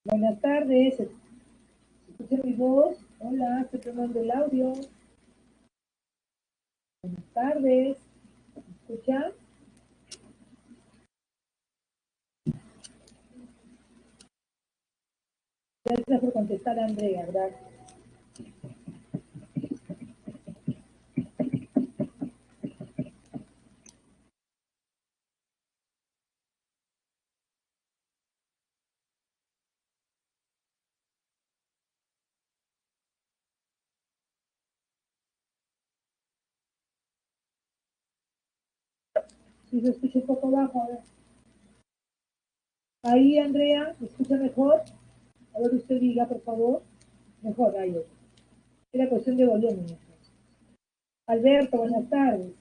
Buenas tardes, ¿se escucha mi voz? Hola, estoy tomando el audio. Buenas tardes, ¿me escuchan? Gracias por contestar, Andrea, gracias. Si se escucha un poco bajo, a ver. Ahí, Andrea, ¿me escucha mejor? A ver, usted diga, por favor. Mejor, ahí. Era cuestión de volumen. Alberto, buenas tardes.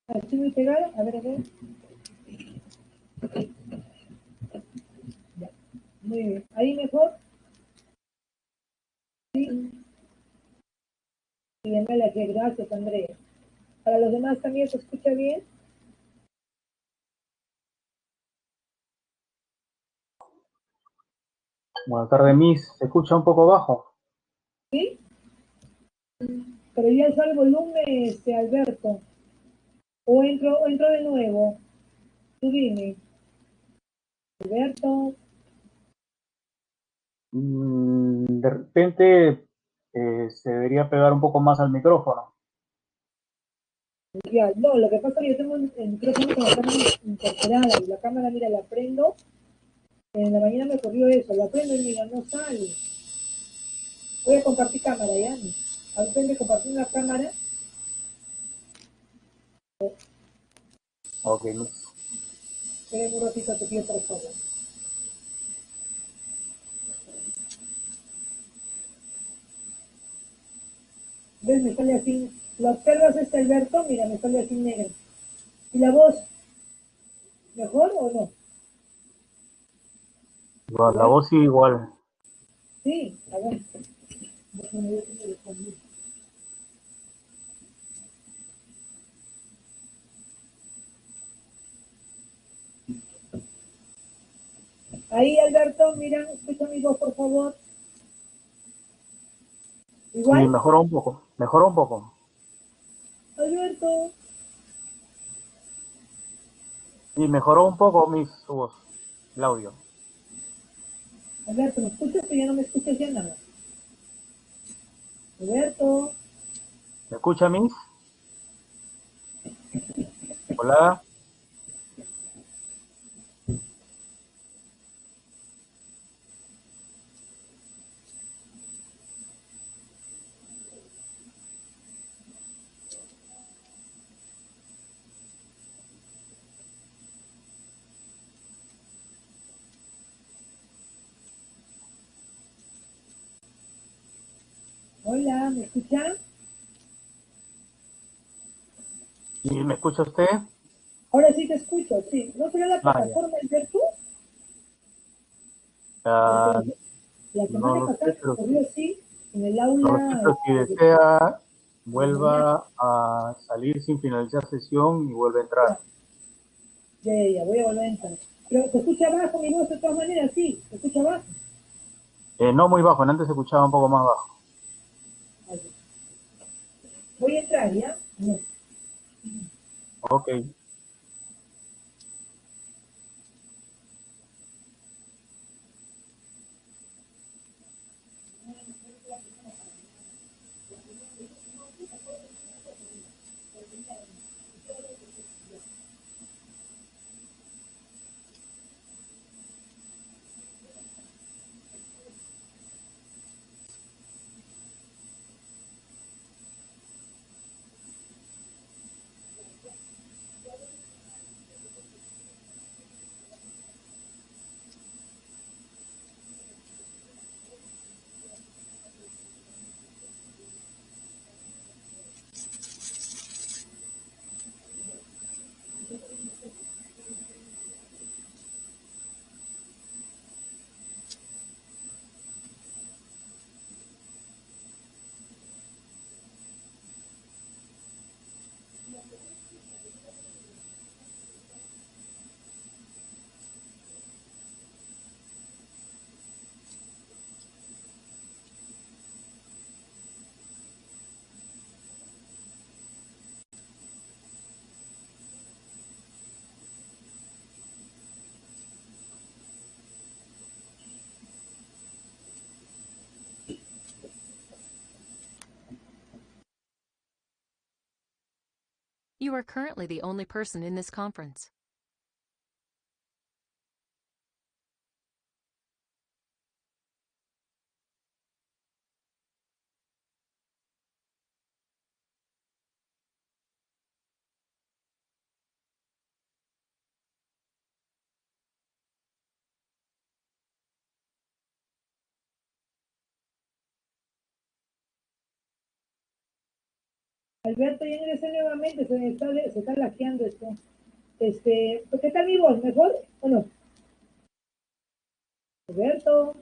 ¿Estoy muy pegada? A ver, a ver. Ya. Muy bien. ¿Ahí mejor? Sí. Bien, me la que gracias, Andrea. Para los demás también se escucha bien. Buenas tardes, Miss. ¿Se escucha un poco bajo? ¿Sí? Pero ya está el volumen, Alberto. O entro de nuevo. Tú dime, Alberto. De repente se debería pegar un poco más al micrófono. Ya, no, lo que pasa es que yo tengo el micrófono con la cámara incorporada y la cámara, mira, la prendo. En la mañana me ocurrió eso, la prendo y mira, no sale. Voy a compartir cámara, ya. Al frente compartir una cámara. Ok, Miss. Esperen un ratito, te pido por favor. ¿Ves? Me sale así. ¿Lo observas, Alberto? Mira, me sale así negro. ¿Y la voz? ¿Mejor o no? Igual, la ¿Igual? voz sí, igual. Sí, a ver. Déjame ver cómo le pongo. Ahí, Alberto, mira, escucha mi voz, por favor. Sí, ¿Igual? mejoró un poco. Mejoró un poco. Alberto. Sí, mejoró un poco, Miss, su voz. El audio. Alberto, ¿me escuchas o ya no me escuchas ya nada? Alberto. ¿Me escucha, Miss? Hola. Hola, ¿me escuchan? ¿Sí, me escucha usted? Ahora sí te escucho, sí. ¿No será la Ah, ya. plataforma Alberto? Porque Ah, la no semana lo pasada sé, me pero ocurrió así en el no lo sé, aula pero si desea, de la mañana. vuelva a salir sin finalizar sesión y vuelve a entrar. Ya, voy a volver a entrar. Pero se escucha bajo mi voz de todas maneras, sí, se escucha bajo. No muy bajo, antes se escuchaba un poco más bajo. Ahí. Voy a entrar, ¿ya? No. Ok. You are currently the only person in this conference. Alberto, ya ingresé nuevamente, se está lajeando esto. ¿Qué tal mi voz? ¿Mejor o no? Alberto,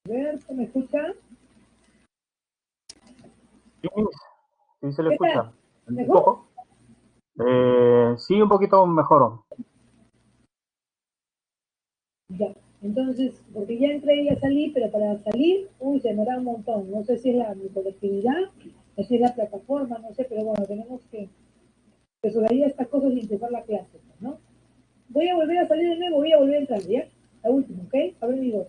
Alberto, ¿me escucha? Sí, sí se le ¿Qué tal? escucha. ¿Un ¿Mejor? poco? Sí, un poquito mejor. Ya. Entonces, porque ya entré y ya salí, pero para salir, se demora un montón. No sé si es mi conectividad, o si es la plataforma, no sé, pero bueno, tenemos que resolver estas cosas y empezar la clase, ¿no? Voy a volver a salir de nuevo, voy a volver a entrar, ¿ya? La última, ¿ok? A ver mi voz.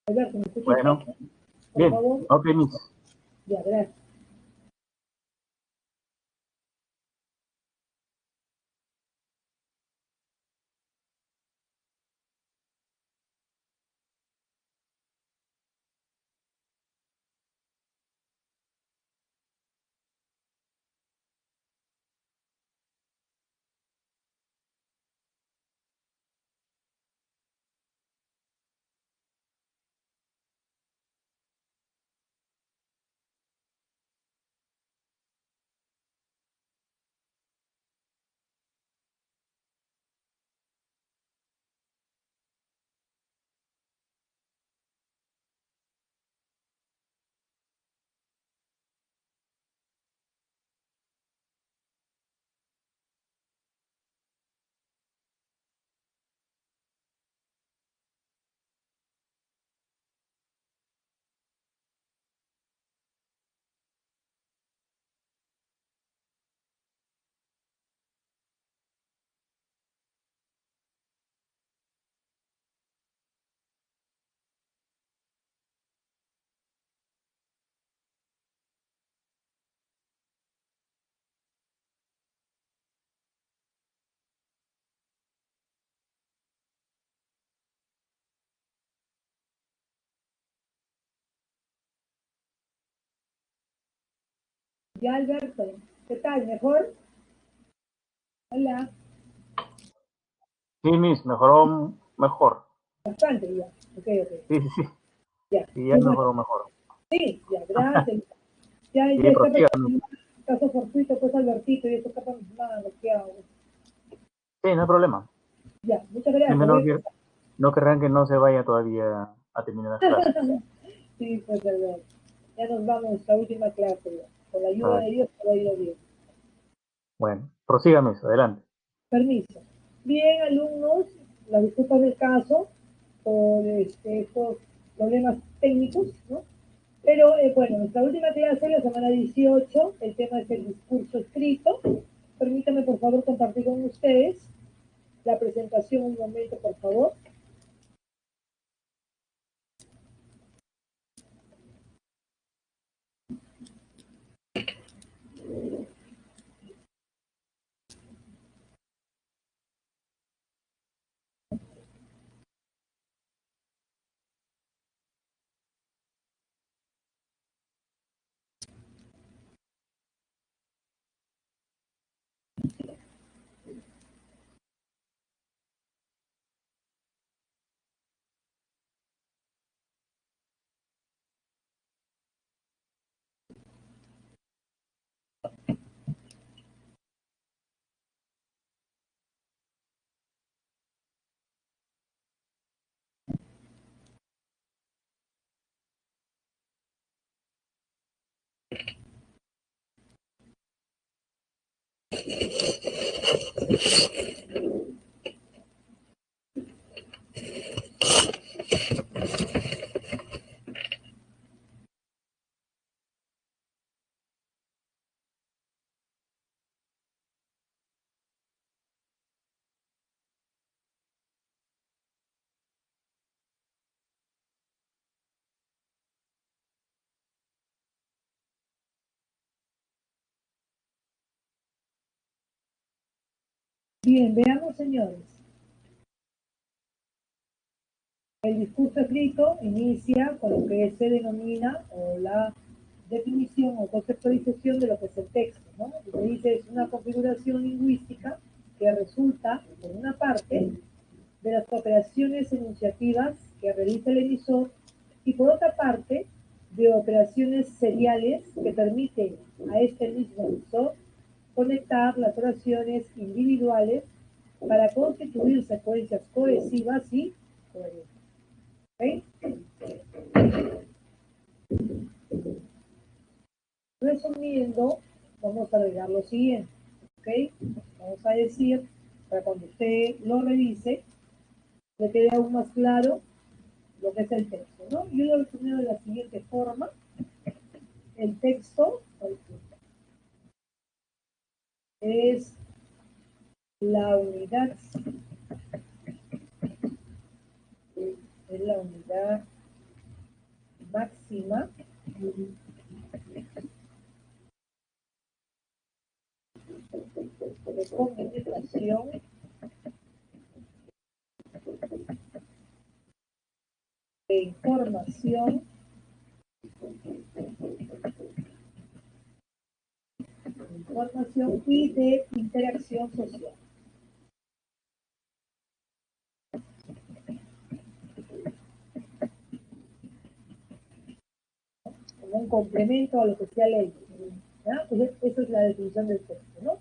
Alberto, ¿me escucha usted? Bueno, Por bien. favor. Ok, Miss. Ya, gracias. Ya, Alberto, ¿qué tal? ¿Mejor? Hola, Sí, Miss, mejoró mejor. bastante ya. Ok, ok. Sí, sí, sí. Ya. Sí, ya Bueno, mejoró mejor. sí, ya, gracias. Ya Sí, está prosiga, perfecto. Miss. Caso fortuito, pues Albertito, y esto escapa mis manos, ¿qué hago? Sí, no hay problema. Ya, muchas Dime, gracias. no, no querrán que no se vaya todavía a terminar las clases. Sí, pues Alberto. Ya nos vamos a la última clase ya. Con la ayuda Ah, de Dios todo ha ido bien. bueno, prosiga, Miss, adelante. Permiso. Bien, alumnos, las disculpas del caso por estos problemas técnicos, ¿no? Pero bueno, nuestra última clase, la semana 18, el tema es el discurso escrito. Permítame, por favor, compartir con ustedes la presentación un momento, por favor. Bien, veamos, señores. El discurso escrito inicia con lo que se denomina o la definición o conceptualización de lo que es el texto, ¿no? Lo que dice es una configuración lingüística que resulta, por una parte, de las operaciones enunciativas que realiza el emisor y por otra parte, de operaciones seriales que permiten a este mismo emisor conectar las oraciones individuales para constituir secuencias cohesivas y coherentes. ¿Okay? Resumiendo, vamos a agregar lo siguiente. ¿Okay? Vamos a decir, para cuando usted lo revise, le quede aún más claro lo que es el texto, ¿no? Yo lo he resumido de la siguiente forma. El texto es la unidad, máxima de comunicación de información y de interacción social. Como un complemento a lo que sea ley. Entonces, esa es la definición del texto, ¿no?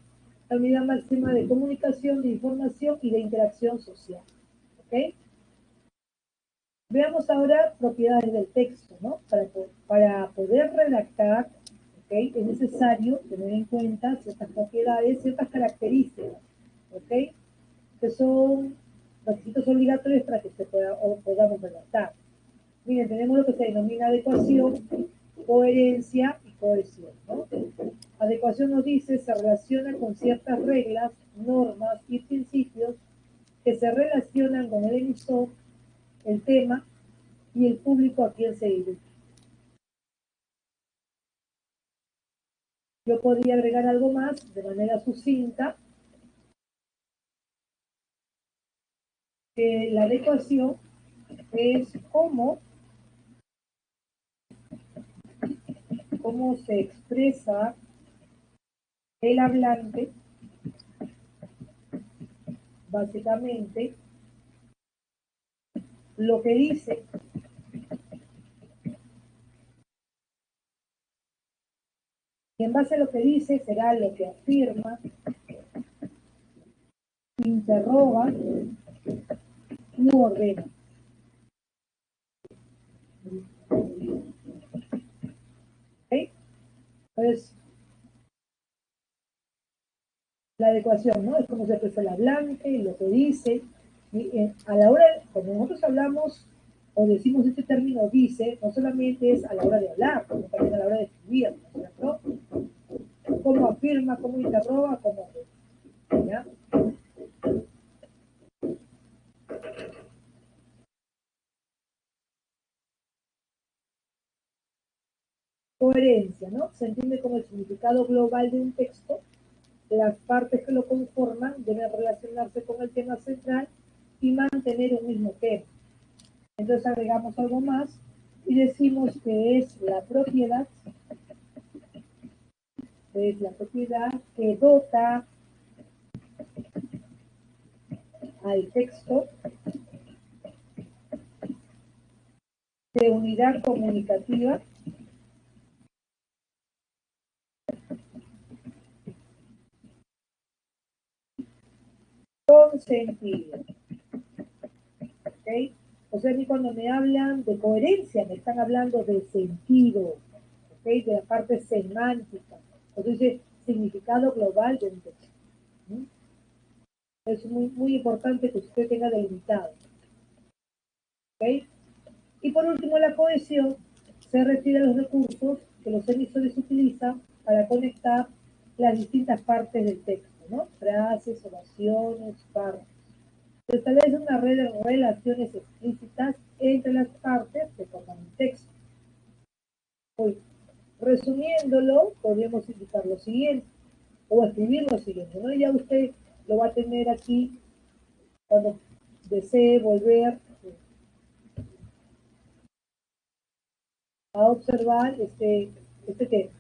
La unidad máxima de comunicación, de información y de interacción social. ¿Ok? Veamos ahora propiedades del texto, ¿no? Para poder redactar, ¿ok? Es necesario tener en cuenta ciertas propiedades, ciertas características, ¿ok? Que son requisitos obligatorios para que se podamos redactar. Miren, tenemos lo que se denomina adecuación, coherencia y cohesión, ¿no? Adecuación nos dice se relaciona con ciertas reglas, normas y principios que se relacionan con el emisor, el tema y el público a quien se dirige. Yo podría agregar algo más de manera sucinta, que la adecuación es cómo se expresa el hablante, básicamente, lo que dice. Y en base a lo que dice será lo que afirma, interroga u ordena. ¿Okay? Entonces, la adecuación, ¿no? Es como se expresa el hablante, lo que dice. Y a la hora, cuando nosotros hablamos o decimos este término dice, no solamente es a la hora de hablar, sino también a la hora de escribir, ¿no es cierto? Cómo afirma, cómo interroga, cómo ordena, ¿ya? Coherencia, ¿no? Se entiende como el significado global de un texto. Las partes que lo conforman deben relacionarse con el tema central y mantener un mismo tema. Entonces agregamos algo más y decimos que es la propiedad que dota al texto de unidad comunicativa con sentido. ¿Okay? O sea, que cuando me hablan de coherencia, me están hablando de sentido, ¿okay? De la parte semántica. Entonces, significado global de un texto. ¿Sí? Es muy, muy importante que usted tenga delimitado. ¿Okay? Y por último, la cohesión se refiere a los recursos que los emisores utilizan para conectar las distintas partes del texto, ¿no? Frases, oraciones, párrafos. Se establece una red de relaciones explícitas entre las partes que forman el texto. Hoy, resumiéndolo, podemos indicar lo siguiente, o escribir lo siguiente, ¿no? Ya usted lo va a tener aquí cuando desee volver a observar este tema.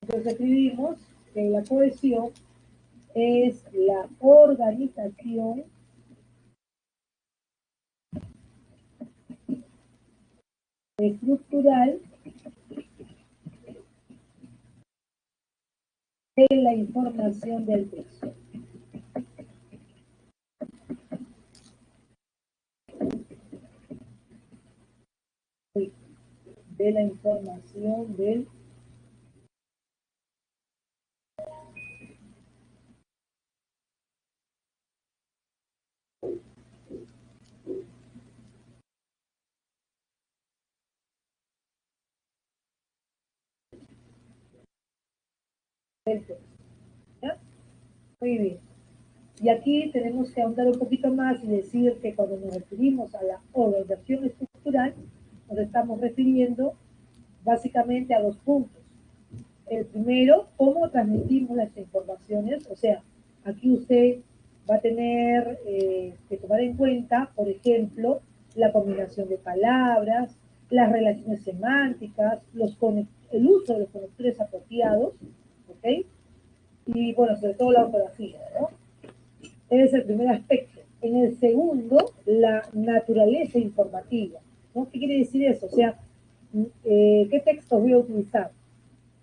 Entonces escribimos que la cohesión es la organización estructural de la información del texto. De la información del texto. ¿Ya? Muy bien. Y aquí tenemos que ahondar un poquito más y decir que cuando nos referimos a la organización estructural, nos estamos refiriendo básicamente a dos puntos. El primero, cómo transmitimos las informaciones, o sea, aquí usted va a tener que tomar en cuenta, por ejemplo, la combinación de palabras, las relaciones semánticas, el uso de los conectores apropiados, ¿ok? Y bueno, sobre todo la ortografía, ¿no? Ese es el primer aspecto. En el segundo, la naturaleza informativa, ¿no? ¿Qué quiere decir eso? O sea, ¿qué textos voy a utilizar?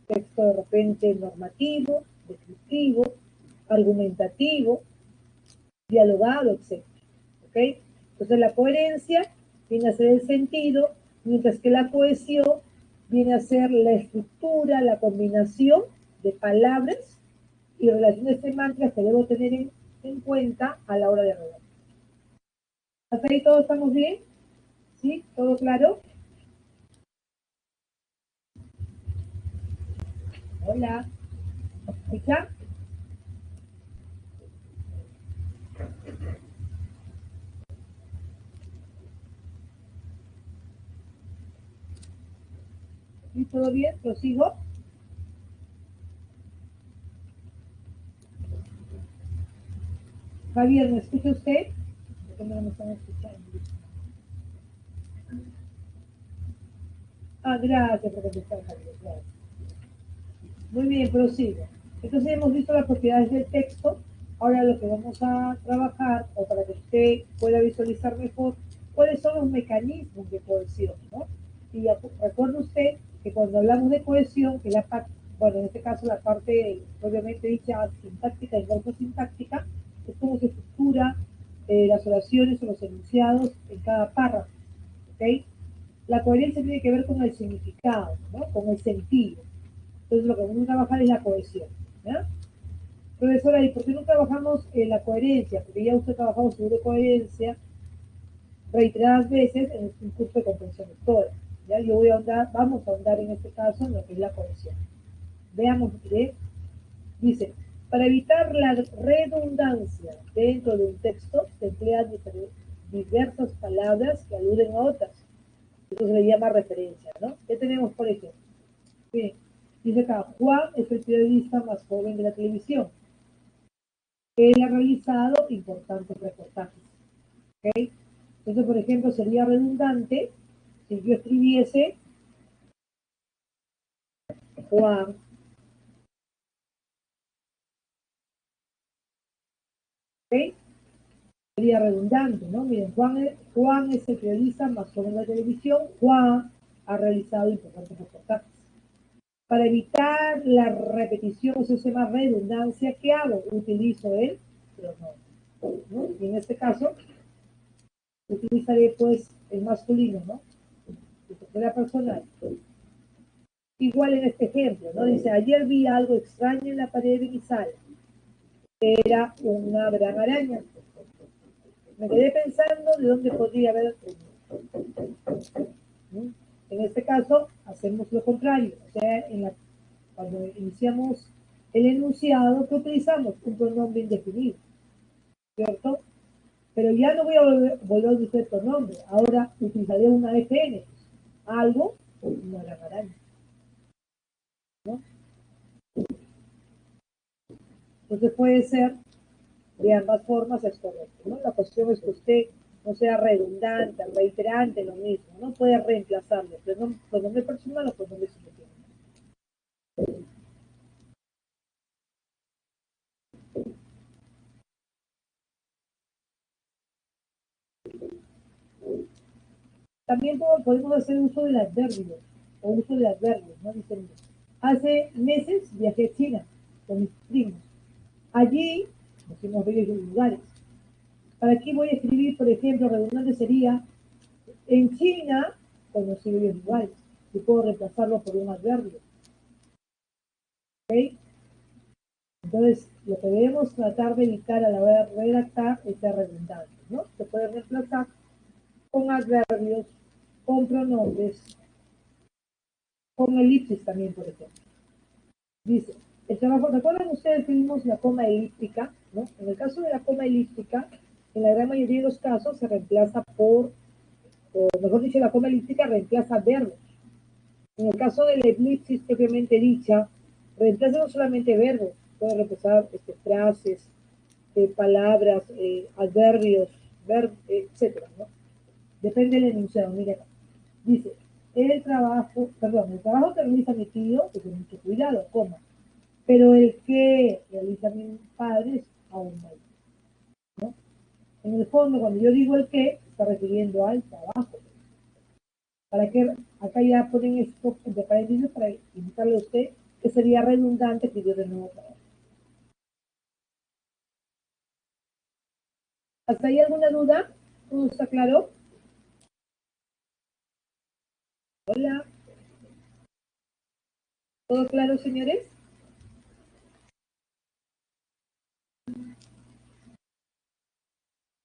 Texto de repente normativo, descriptivo, argumentativo, dialogado, etc. ¿Ok? Entonces la coherencia viene a ser el sentido, mientras que la cohesión viene a ser la estructura, la combinación de palabras y relaciones semánticas que debo tener en cuenta a la hora de redactar. ¿Hasta ahí todos estamos bien? ¿Sí? ¿Todo claro? Hola. ¿Escucha? ¿Sí? ¿Todo bien? ¿Prosigo? Javier, ¿me escucha usted? Porque no me están escuchando. Ah, gracias por contestar, Javier. Gracias. Muy bien, prosigo. Entonces hemos visto las propiedades del texto. Ahora lo que vamos a trabajar, o para que usted pueda visualizar mejor, cuáles son los mecanismos de cohesión, ¿no? Y recuerde usted que cuando hablamos de cohesión, que la parte, bueno, en este caso la parte obviamente dicha sintáctica y morfosintáctica, es cómo se estructura las oraciones o los enunciados en cada párrafo, ¿ok? La coherencia tiene que ver con el significado, ¿no? Con el sentido. Entonces lo que vamos a trabajar es la cohesión, ¿ya? Profesora, ¿y por qué no trabajamos en la coherencia? Porque ya usted ha trabajado sobre coherencia reiteradas veces en un curso de comprensión lectora. ¿Ya? Yo voy a ahondar, vamos a ahondar en este caso en lo que es la cohesión. Veamos qué dice. Para evitar la redundancia dentro de un texto, se emplean diversas palabras que aluden a otras. Eso se le llama referencia, ¿no? ¿Qué tenemos, por ejemplo? Bien, dice acá, Juan es el periodista más joven de la televisión. Él ha realizado importantes reportajes. ¿Ok? Entonces, por ejemplo, sería redundante si yo escribiese Juan. ¿Ok? Sería redundante, ¿no? Miren, Juan es el periodista más joven de la televisión. Juan ha realizado importantes reportajes. Para evitar la repetición, o sea, se llama redundancia, ¿qué hago? Utilizo el pronombre, ¿no? Y en este caso, utilizaré pues el masculino, ¿no? De tercera personal. Igual en este ejemplo, ¿no? Dice, ayer vi algo extraño en la pared de mi sala. Era una gran araña. Me quedé pensando de dónde podría haber. ¿No? En este caso, hacemos lo contrario. O sea, cuando iniciamos el enunciado, ¿qué utilizamos? Un pronombre indefinido, ¿cierto? Pero ya no voy a volver a utilizar el pronombre. Ahora utilizaré una FN. Algo, una gran araña. ¿No? Entonces puede ser De ambas formas es correcto, ¿no? La cuestión es que usted no sea redundante, reiterante, lo mismo, no puede reemplazarlo, pronombre personal o pronombre subjetivo. También podemos hacer uso del adverbio, o uso de adverbios, ¿no? Dicen, hace meses viajé a China con mis primos. Allí nos fuimos a bellos lugares. Para aquí voy a escribir, por ejemplo, redundante sería, en China conocí bellos lugares. Y puedo reemplazarlo por un adverbio. ¿Ok? Entonces, lo que debemos tratar de evitar a la hora de redactar es ser redundante, ¿no? Se puede reemplazar con adverbios, con pronombres, con elipsis también, por ejemplo. Dice, el trabajo, ¿recuerdan ustedes que vimos la coma elíptica? ¿No? En el caso de la coma elíptica, en la gran mayoría de los casos se reemplaza o mejor dicho, la coma elíptica reemplaza verbos. En el caso de la elipsis propiamente dicha, reemplaza no solamente verbos, puede reemplazar frases, palabras, adverbios, etcétera, ¿no? Depende del enunciado. Mira, dice, el trabajo que realiza mi tío, que con mucho cuidado, coma, pero el que realiza mi padre es aún mayor, ¿no? En el fondo, cuando yo digo el que, está refiriendo al trabajo. Para que acá ya ponen esto entre paréntesis para indicarle a usted que sería redundante que yo de nuevo trabajo. ¿Hasta ahí alguna duda? ¿Todo está claro? Hola. ¿Todo claro, señores?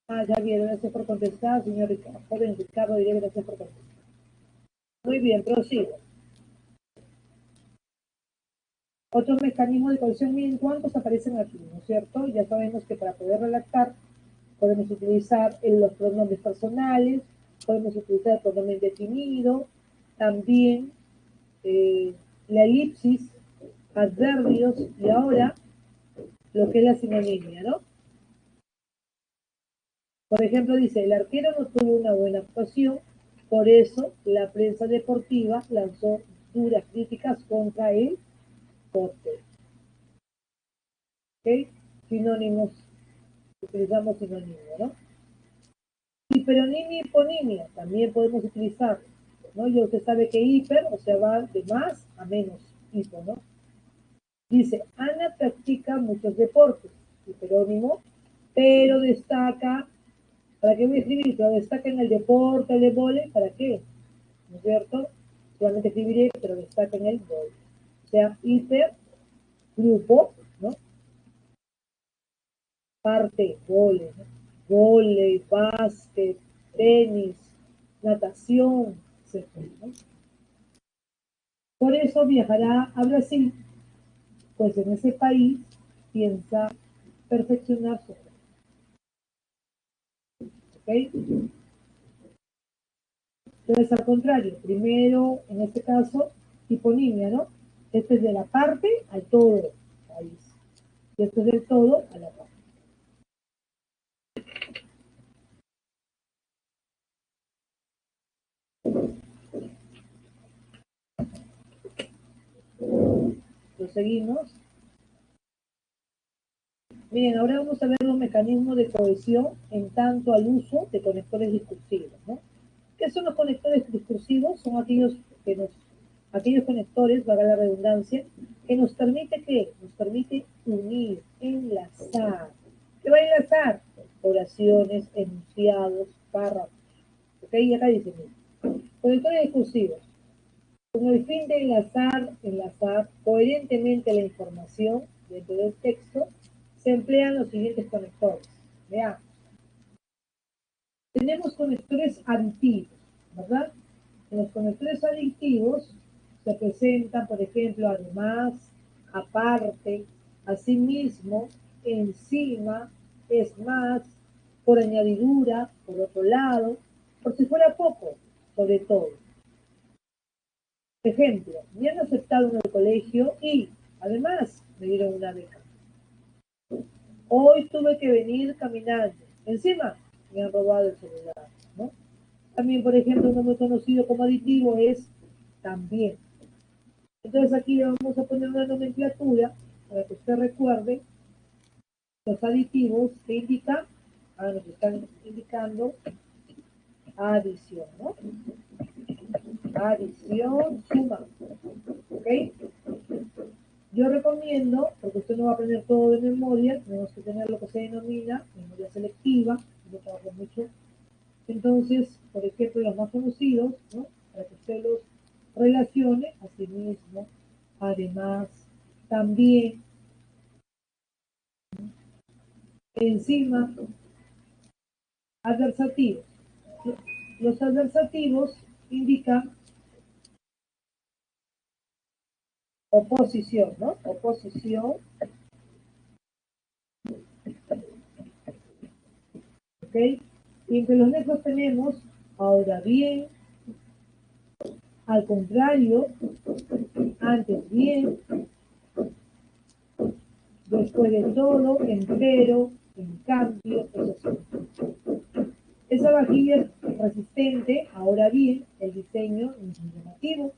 Ah, ya vieron, gracias por contestar, señor Ricardo. Joven Ricardo, diré gracias por contestar. Muy bien, prosigo. Otros mecanismos de cohesión, miren cuántos aparecen aquí, ¿no es cierto? Ya sabemos que para poder redactar podemos utilizar los pronombres personales, podemos utilizar el pronombre indefinido, también la elipsis, adverbios y ahora lo que es la sinonimia, ¿no? Por ejemplo, dice, el arquero no tuvo una buena actuación, por eso la prensa deportiva lanzó duras críticas contra el portero. ¿Ok? Sinónimos, utilizamos sinónimos, ¿no? Hiperonimia y hiponimia, también podemos utilizar, ¿no? Y usted sabe que hiper, o sea, va de más a menos, hipo, ¿no? Dice, Ana practica muchos deportes, hiperónimo, pero destaca, ¿para qué voy a escribir? Pero destaca en el deporte, el de vóley, ¿para qué? ¿No es cierto? Solamente escribiré, pero destaca en el vóley. O sea, hiper, grupo, ¿no? Parte, vóley, ¿no? Vóley, básquet, tenis, natación, etc., ¿no? Por eso viajará a Brasil, pues en ese país piensa perfeccionar su juego. ¿Ok? Entonces, al contrario, primero, en este caso, hiponimia, ¿no? Este es de la parte al todo país. Y este es del todo a la parte. Proseguimos. Bien, ahora vamos a ver los mecanismos de cohesión en tanto al uso de conectores discursivos, ¿no? ¿Qué son los conectores discursivos? Son aquellos conectores, valga la redundancia, que nos permite ¿qué? Nos permite unir, enlazar. ¿Qué va a enlazar? Oraciones, enunciados, párrafos. ¿Ok? Y acá dice, mira, conectores discursivos. Con el fin de enlazar coherentemente la información dentro del texto, se emplean los siguientes conectores. Veamos. Tenemos conectores aditivos, ¿verdad? En los conectores aditivos se presentan, por ejemplo, además, aparte, asimismo, encima, es más, por añadidura, por otro lado, por si fuera poco, sobre todo. Ejemplo, me han aceptado en el colegio y, además, me dieron una beca. Hoy tuve que venir caminando. Encima me han robado el celular, ¿no? También, por ejemplo, uno muy conocido como aditivo es también. Entonces aquí le vamos a poner una nomenclatura para que usted recuerde los aditivos que indican, nos están indicando adición, ¿no? Adición, suma, ¿ok? Yo recomiendo, porque usted no va a aprender todo de memoria, tenemos que tener lo que se denomina memoria selectiva, yo trabajo mucho. Entonces, por ejemplo, los más conocidos, ¿no? Para que usted los relacione a sí mismo, además, también, encima, adversativos. Los adversativos indican oposición, ¿no? Oposición, ¿ok? Y entre los nexos tenemos, ahora bien, al contrario, antes bien, después de todo, empero, en cambio, eso sí. Esa vajilla es resistente, ahora bien, el diseño es muy llamativo.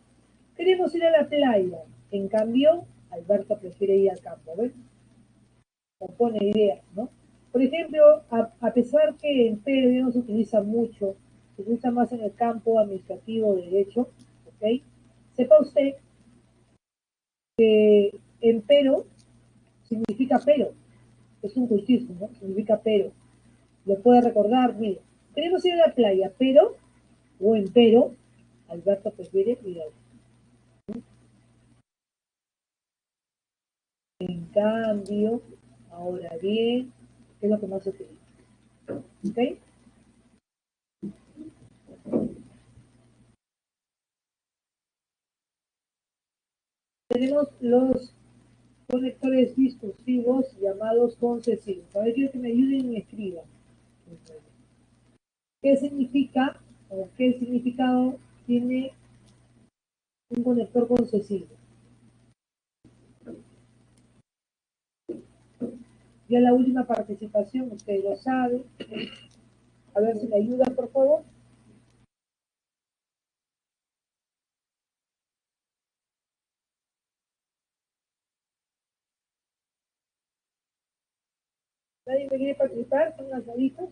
Queremos ir a la playa, en cambio, Alberto prefiere ir al campo, ¿ves? Compone ideas, ¿no? Por ejemplo, a pesar que en Perú no se utiliza mucho, se utiliza más en el campo administrativo de derecho, ¿ok? Sepa usted que en Perú significa pero, es un cultismo, ¿no? Significa pero. Lo puede recordar, mire, queremos ir a la playa, pero, o empero, Alberto prefiere ir al. En cambio, ahora bien, ¿qué es lo que más se utiliza? ¿Ok? Tenemos los conectores discursivos llamados concesivos. A ver, quiero que me ayuden y me escriban. ¿Qué significa o qué significado tiene un conector concesivo? Ya la última participación, usted lo sabe. A ver si me ayudan, por favor. ¿Nadie me quiere participar? ¿Son las maditas?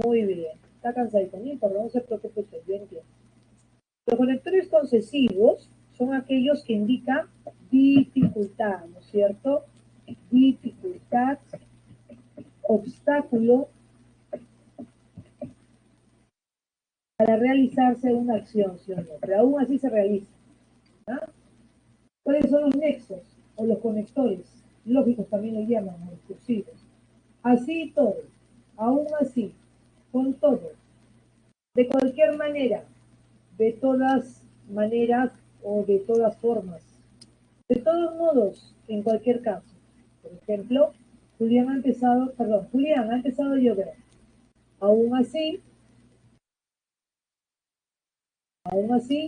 Muy bien. Está cansadito, no importa, no se preocupe usted, yo entiendo. Los conectores concesivos son aquellos que indican dificultad, ¿no es cierto? Dificultad, obstáculo para realizarse una acción, ¿sí o no? Pero aún así se realiza. ¿Ah? ¿Cuáles son los nexos o los conectores? Lógicos también le llaman, o discursivos. Así y todo, aún así, con todo, de cualquier manera, de todas maneras o de todas formas. De todos modos, en cualquier caso, por ejemplo, Julián ha empezado a llover. Aún así,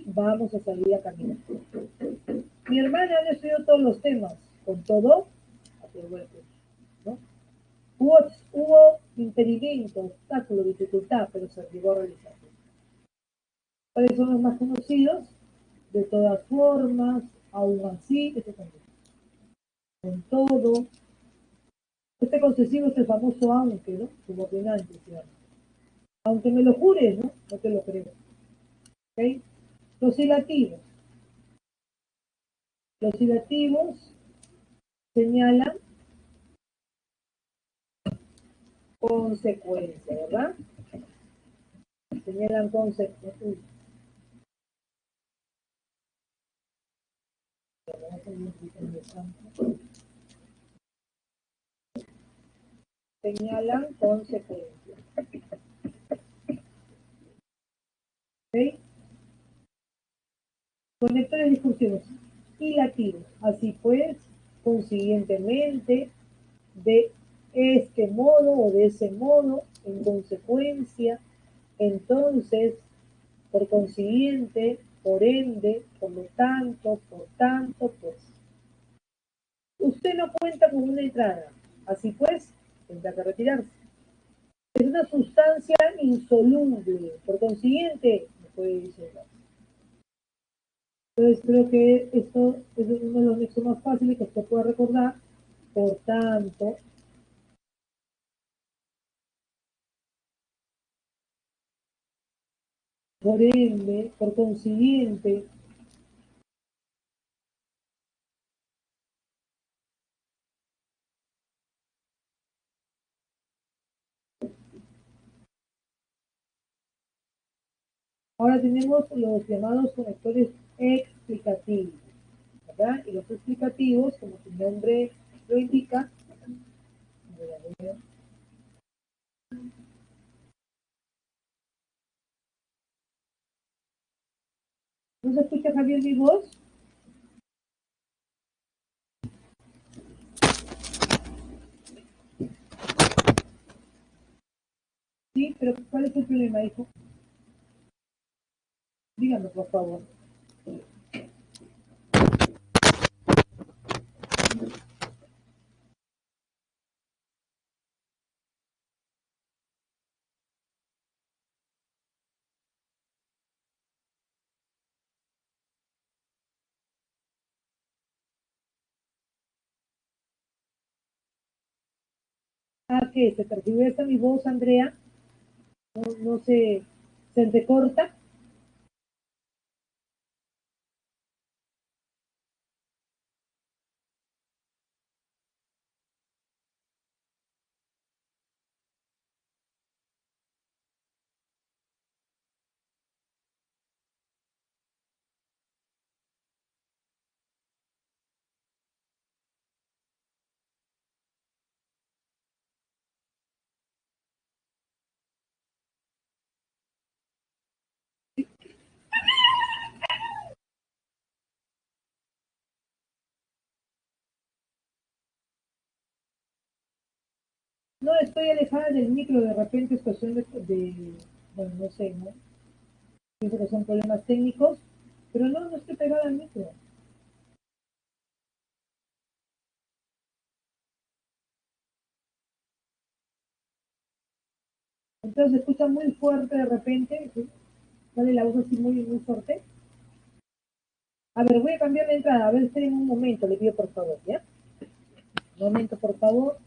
vamos a salir a caminar. Mi hermana no estudió todos los temas, con todo, aprobó el curso, ¿no? Hubo impedimento, obstáculo, dificultad, pero se llegó a realizar. ¿Cuáles son los más conocidos? De todas formas, aún así, este también. Con todo. Este concesivo es el famoso aunque, ¿no? Subordinante, se llama. Aunque me lo jures, ¿no? No te lo creo. ¿Ok? Los hilativos. Los hilativos señalan consecuencia, ¿verdad? Señalan consecuencia. Señalan consecuencia. ¿Ok? Conectores discursivos hilativos. Así pues, consiguientemente, de este modo o de ese modo, en consecuencia, Entonces, por consiguiente, por ende, por lo tanto, por tanto, pues, usted no cuenta con una entrada. Así pues, tendrá que retirarse. Es una sustancia insoluble, por consiguiente, no puede disolver. Entonces, creo que esto es uno de los nexos más fáciles que usted puede recordar. Por tanto, por ende, por consiguiente. Ahora tenemos los llamados conectores explicativos, ¿verdad? Y los explicativos, como su nombre lo indica, ¿no se escucha, Javier, mi voz? Sí, pero ¿cuál es el problema, hijo? Dígame, por favor. Ah, ¿qué? ¿Se tergiversa mi voz, Andrea? No se entrecorta. No, estoy alejada del micro, de repente es cuestión bueno, no sé, ¿no? Pienso que son problemas técnicos, pero no estoy pegada al micro. Entonces se escucha muy fuerte de repente, ¿sí? Sale la voz así muy fuerte. A ver, voy a cambiar la entrada, a ver, esperen un momento, le pido por favor, ¿ya? Un momento, por favor.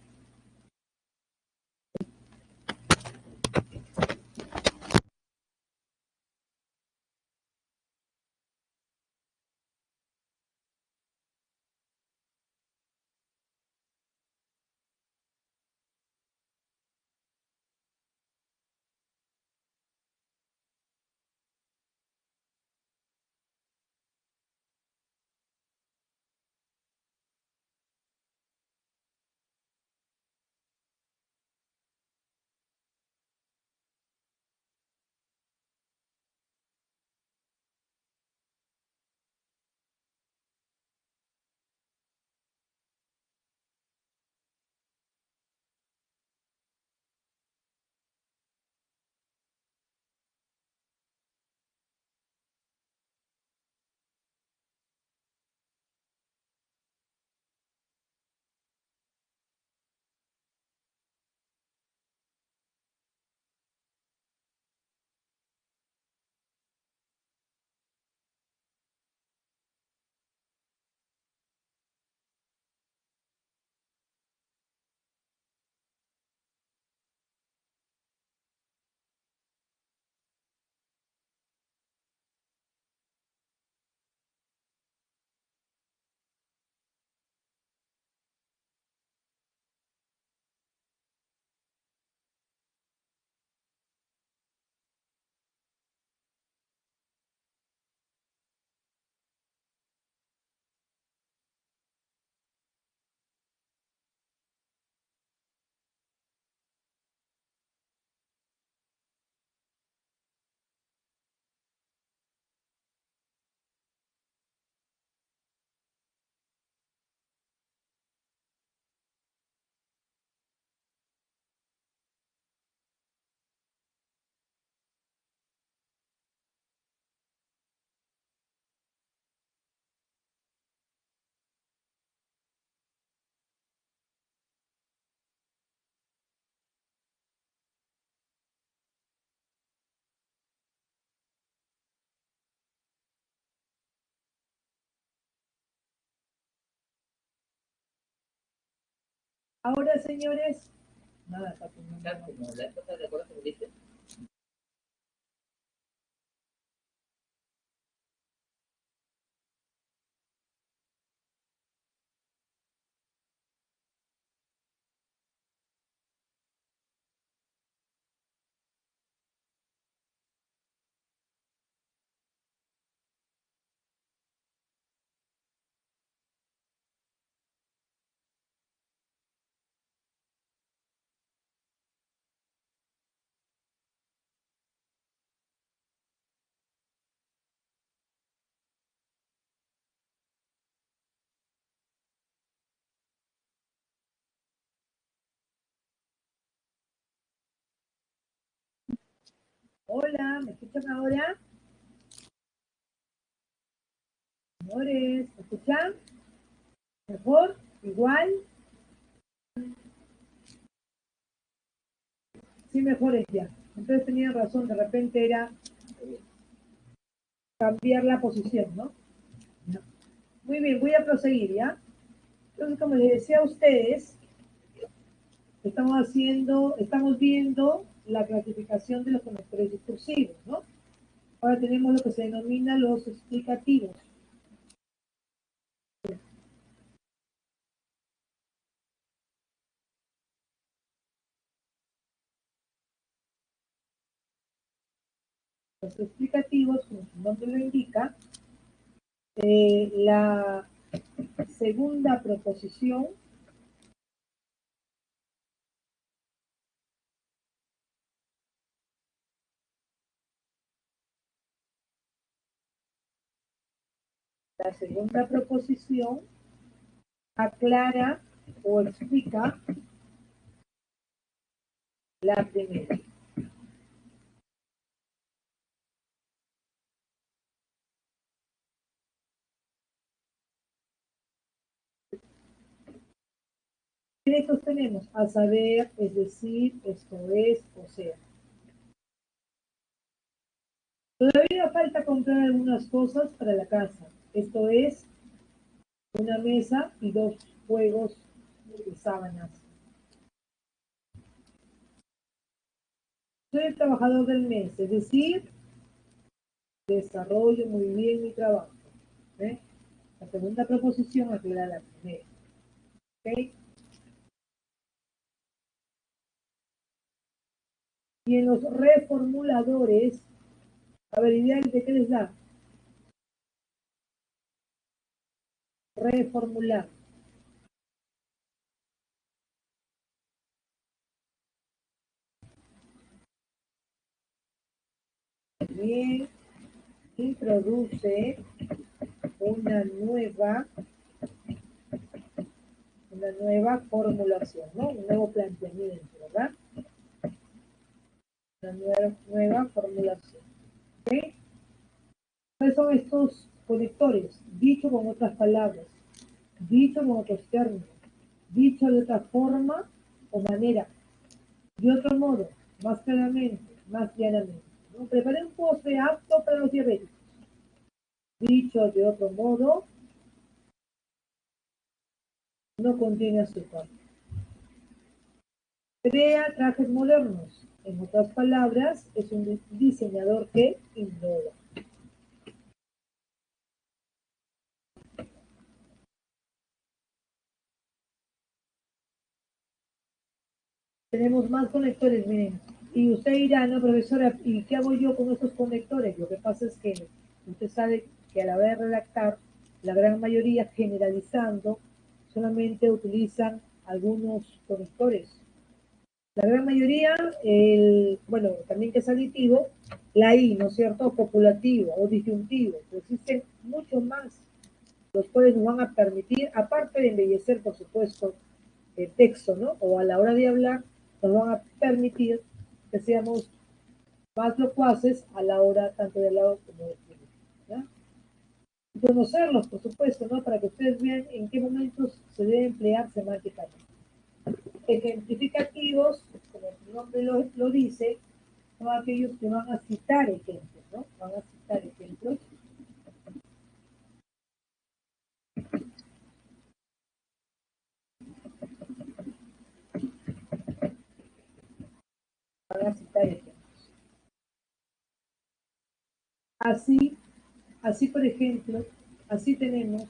Ahora, señores, nada, papi, no, Ya, no. como la época de acuerdo que me dice. Hola, ¿me escuchan ahora? Señores, ¿me escuchan? ¿Mejor? ¿Igual? Sí, mejor es ya. Entonces tenían razón, de repente era cambiar la posición, ¿no? No. Muy bien, voy a proseguir, ¿ya? Entonces, como les decía a ustedes, estamos viendo la clasificación de los conectores discursivos, ¿no? Ahora tenemos lo que se denomina los explicativos. Los explicativos, como su nombre lo indica, la segunda proposición aclara o explica la primera. ¿Qué derechos tenemos? A saber, es decir, esto es, o sea. Todavía falta comprar algunas cosas para la casa. Esto es una mesa y 2 juegos de sábanas. Soy el trabajador del mes, es decir, desarrollo muy bien mi trabajo. ¿Ve? La segunda proposición aclara la primera. ¿Okay? Y en los reformuladores, a ver, ideal, ¿de qué les da? Reformular. Bien, introduce una nueva, formulación, ¿no? Un nuevo planteamiento, ¿verdad? Una nueva formulación. ¿Okay? ¿Cuáles son estos conectores? Dicho con otras palabras, dicho con otros términos, dicho de otra forma o manera, de otro modo, más claramente, más llanamente. ¿No? Preparé un postre apto para los diabéticos. Dicho de otro modo, no contiene azúcar. Crea trajes modernos. En otras palabras, es un diseñador que innova. Tenemos más conectores, miren. Y usted dirá, no, profesora, ¿y qué hago yo con estos conectores? Lo que pasa es que usted sabe que a la hora de redactar, la gran mayoría, generalizando, solamente utilizan algunos conectores. La gran mayoría, bueno, también que es aditivo, la I, ¿no es cierto? Copulativo o disyuntivo. Pero existen muchos más, los cuales nos van a permitir, aparte de embellecer, por supuesto, el texto, ¿no? O a la hora de hablar, nos van a permitir que seamos más locuaces a la hora tanto de hablar como de escribir. ¿Ya? Y conocerlos, por supuesto, ¿no? Para que ustedes vean en qué momentos se debe emplear semánticamente. Ejemplificativos, como su nombre lo dice, son aquellos que van a citar ejemplos, ¿no? Van a citar ejemplos. van a citar ejemplos. Así por ejemplo, así tenemos,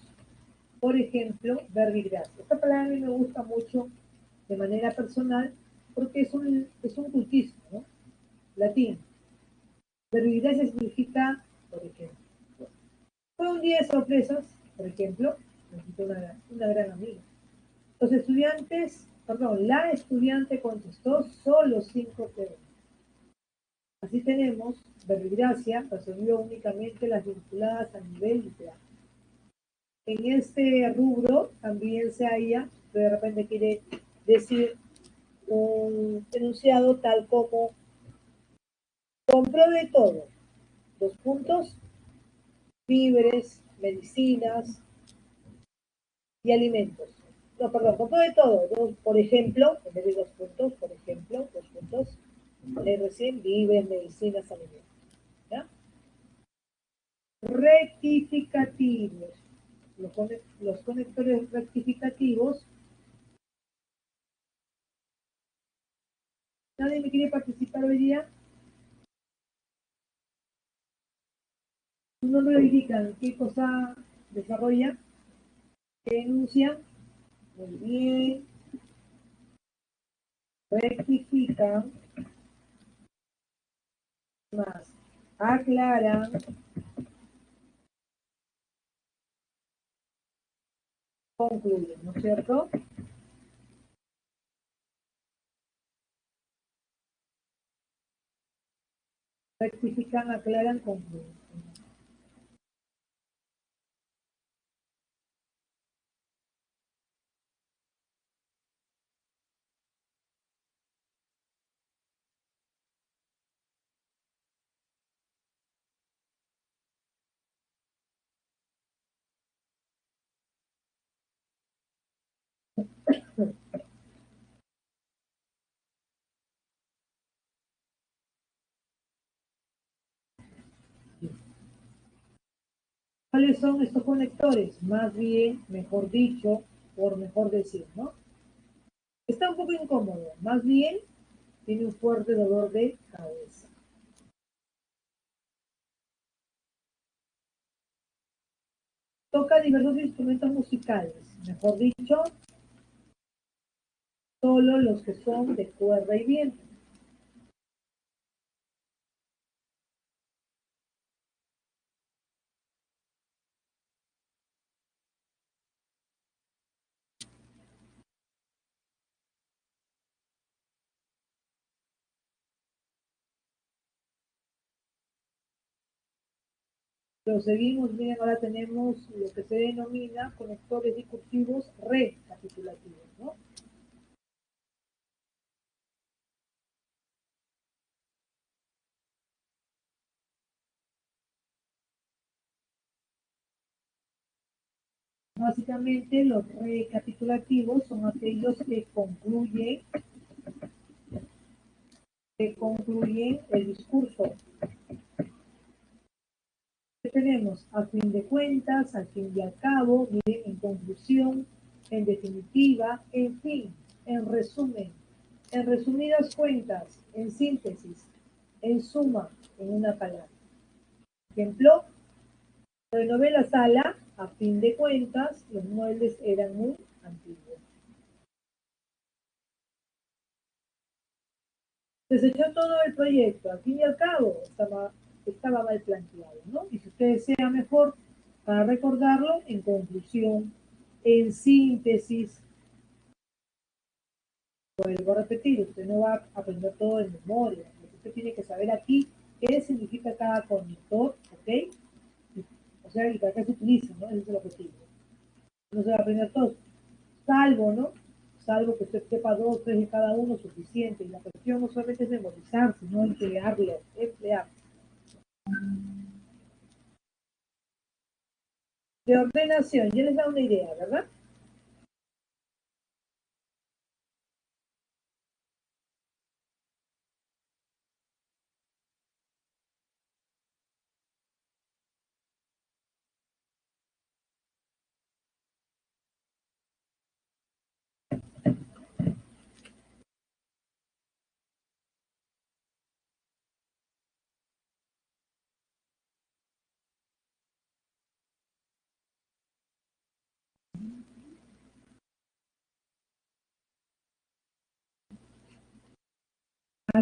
por ejemplo, verbigracia. Esta palabra a mí me gusta mucho de manera personal porque es un cultismo, ¿no? Latín. Verbigracia significa, por ejemplo, fue un día de sorpresas, por ejemplo, necesito una gran amiga. La estudiante contestó solo 5 preguntas. Así tenemos, verbigracia resolvió únicamente las vinculadas a nivel literal. En este rubro también se halla, de repente quiere decir un enunciado tal como compró de todo, 2 puntos, víveres, medicinas y alimentos. No, perdón, compró de todo, por ejemplo, en vez de 2 puntos, por ejemplo, 2 puntos, recién víveres, medicinas, alimentos. ¿Ya? Rectificativos. Los conectores rectificativos. ¿Nadie me quiere participar hoy día? No me indican qué cosa desarrolla, qué enuncia. Muy bien. Rectifican, más aclaran, concluyen, ¿no es cierto? Rectifican, aclaran, concluyen. ¿Cuáles son estos conectores? Más bien, mejor dicho, por mejor decir, ¿no? Está un poco incómodo, más bien tiene un fuerte dolor de cabeza. Toca diversos instrumentos musicales, mejor dicho, solo los que son de cuerda y viento. Proseguimos, miren, ahora tenemos lo que se denomina conectores discursivos recapitulativos, ¿no? Básicamente, los recapitulativos son aquellos que concluyen el discurso. ¿Qué tenemos? A fin de cuentas, al fin y al cabo, miren, en conclusión, en definitiva, en fin, en resumen, en resumidas cuentas, en síntesis, en suma, en una palabra. Ejemplo, renové la sala, a fin de cuentas, los muebles eran muy antiguos. Desechó todo el proyecto, al fin y al cabo, estaba mal planteado, ¿no? Y si usted desea mejor para recordarlo, en conclusión, en síntesis, vuelvo a repetir, usted no va a aprender todo de memoria, usted tiene que saber aquí qué significa cada conector, ¿ok? O sea, y para qué se utiliza, ¿no? Ese es el objetivo. No se va a aprender todo, salvo, ¿no? Salvo que usted sepa 2, 3 de cada uno suficiente. Y la cuestión no solamente es memorizar, sino emplearlo, emplear. De ordenación, ya les da una idea, ¿verdad?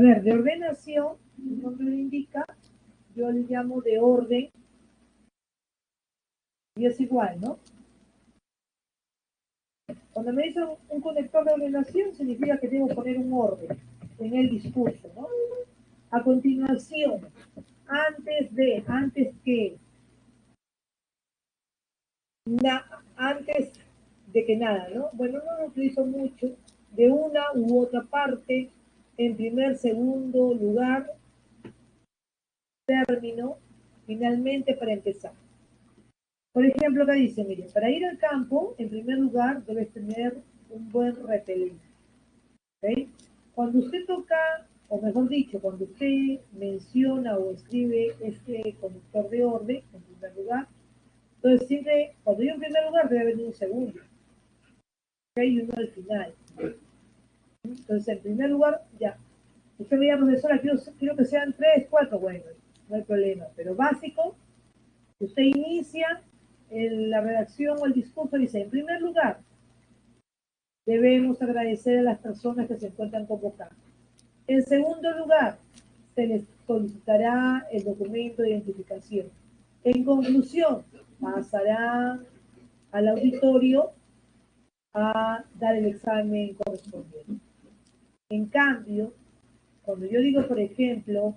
ver, de ordenación, el nombre lo indica, yo le llamo de orden, y es igual, ¿no? Cuando me dicen un conector de ordenación, significa que debo poner un orden en el discurso, ¿no? A continuación, antes que, antes de que nada, ¿no? Bueno, no lo utilizo mucho, de una u otra parte, en primer, segundo lugar, término, finalmente para empezar. Por ejemplo, acá dice, mire, para ir al campo, en primer lugar, debes tener un buen repelente. ¿Okay? Cuando usted toca, o mejor dicho, cuando usted menciona o escribe este conductor de orden, en primer lugar, entonces siempre, cuando yo en primer lugar, debe haber un segundo. ¿Okay? Y uno al final. Entonces, en primer lugar, ya. Usted me diga, profesora, quiero que sean 3, 4, bueno, no hay problema. Pero básico, usted inicia la redacción o el discurso, dice, en primer lugar, debemos agradecer a las personas que se encuentran convocadas. En segundo lugar, se les solicitará el documento de identificación. En conclusión, pasarán al auditorio a dar el examen correspondiente. En cambio, cuando yo digo, por ejemplo,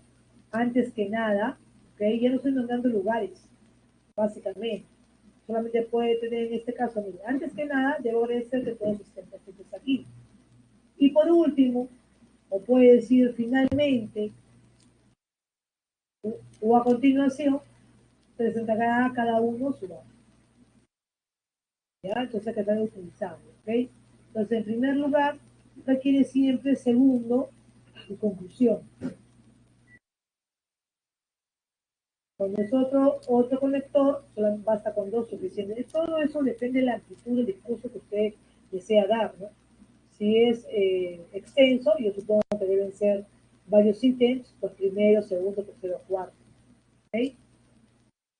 antes que nada, ¿okay? Ya no estoy nombrando lugares, básicamente. Solamente puede tener en este caso, mire, antes que nada, debo agradecer que todos estén presentes aquí. Y por último, o puede decir finalmente, o a continuación, presentará a cada uno su nombre. ¿Ya? Entonces, que están utilizando, ¿ok? Entonces, en primer lugar, requiere siempre segundo y conclusión. Cuando es otro conector, solo basta con dos suficientes. Todo eso depende de la amplitud del discurso que usted desea dar, ¿no? Si es extenso, yo supongo que deben ser varios ítems, pues primero, segundo, tercero, cuarto. ¿Ok?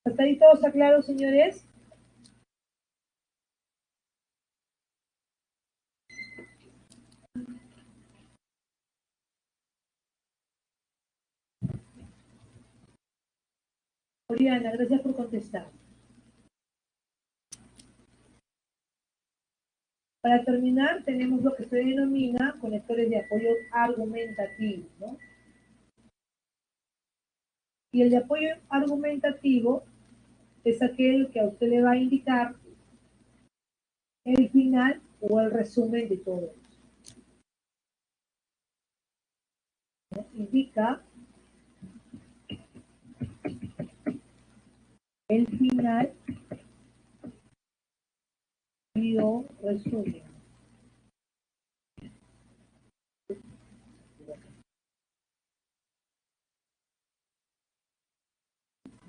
¿Hasta ahí todos aclaros, señores? Oriana, gracias por contestar. Para terminar, tenemos lo que se denomina conectores de apoyo argumentativo, ¿no? Y el de apoyo argumentativo es aquel que a usted le va a indicar el final o el resumen de todo. ¿No? Indica el final y o resumen.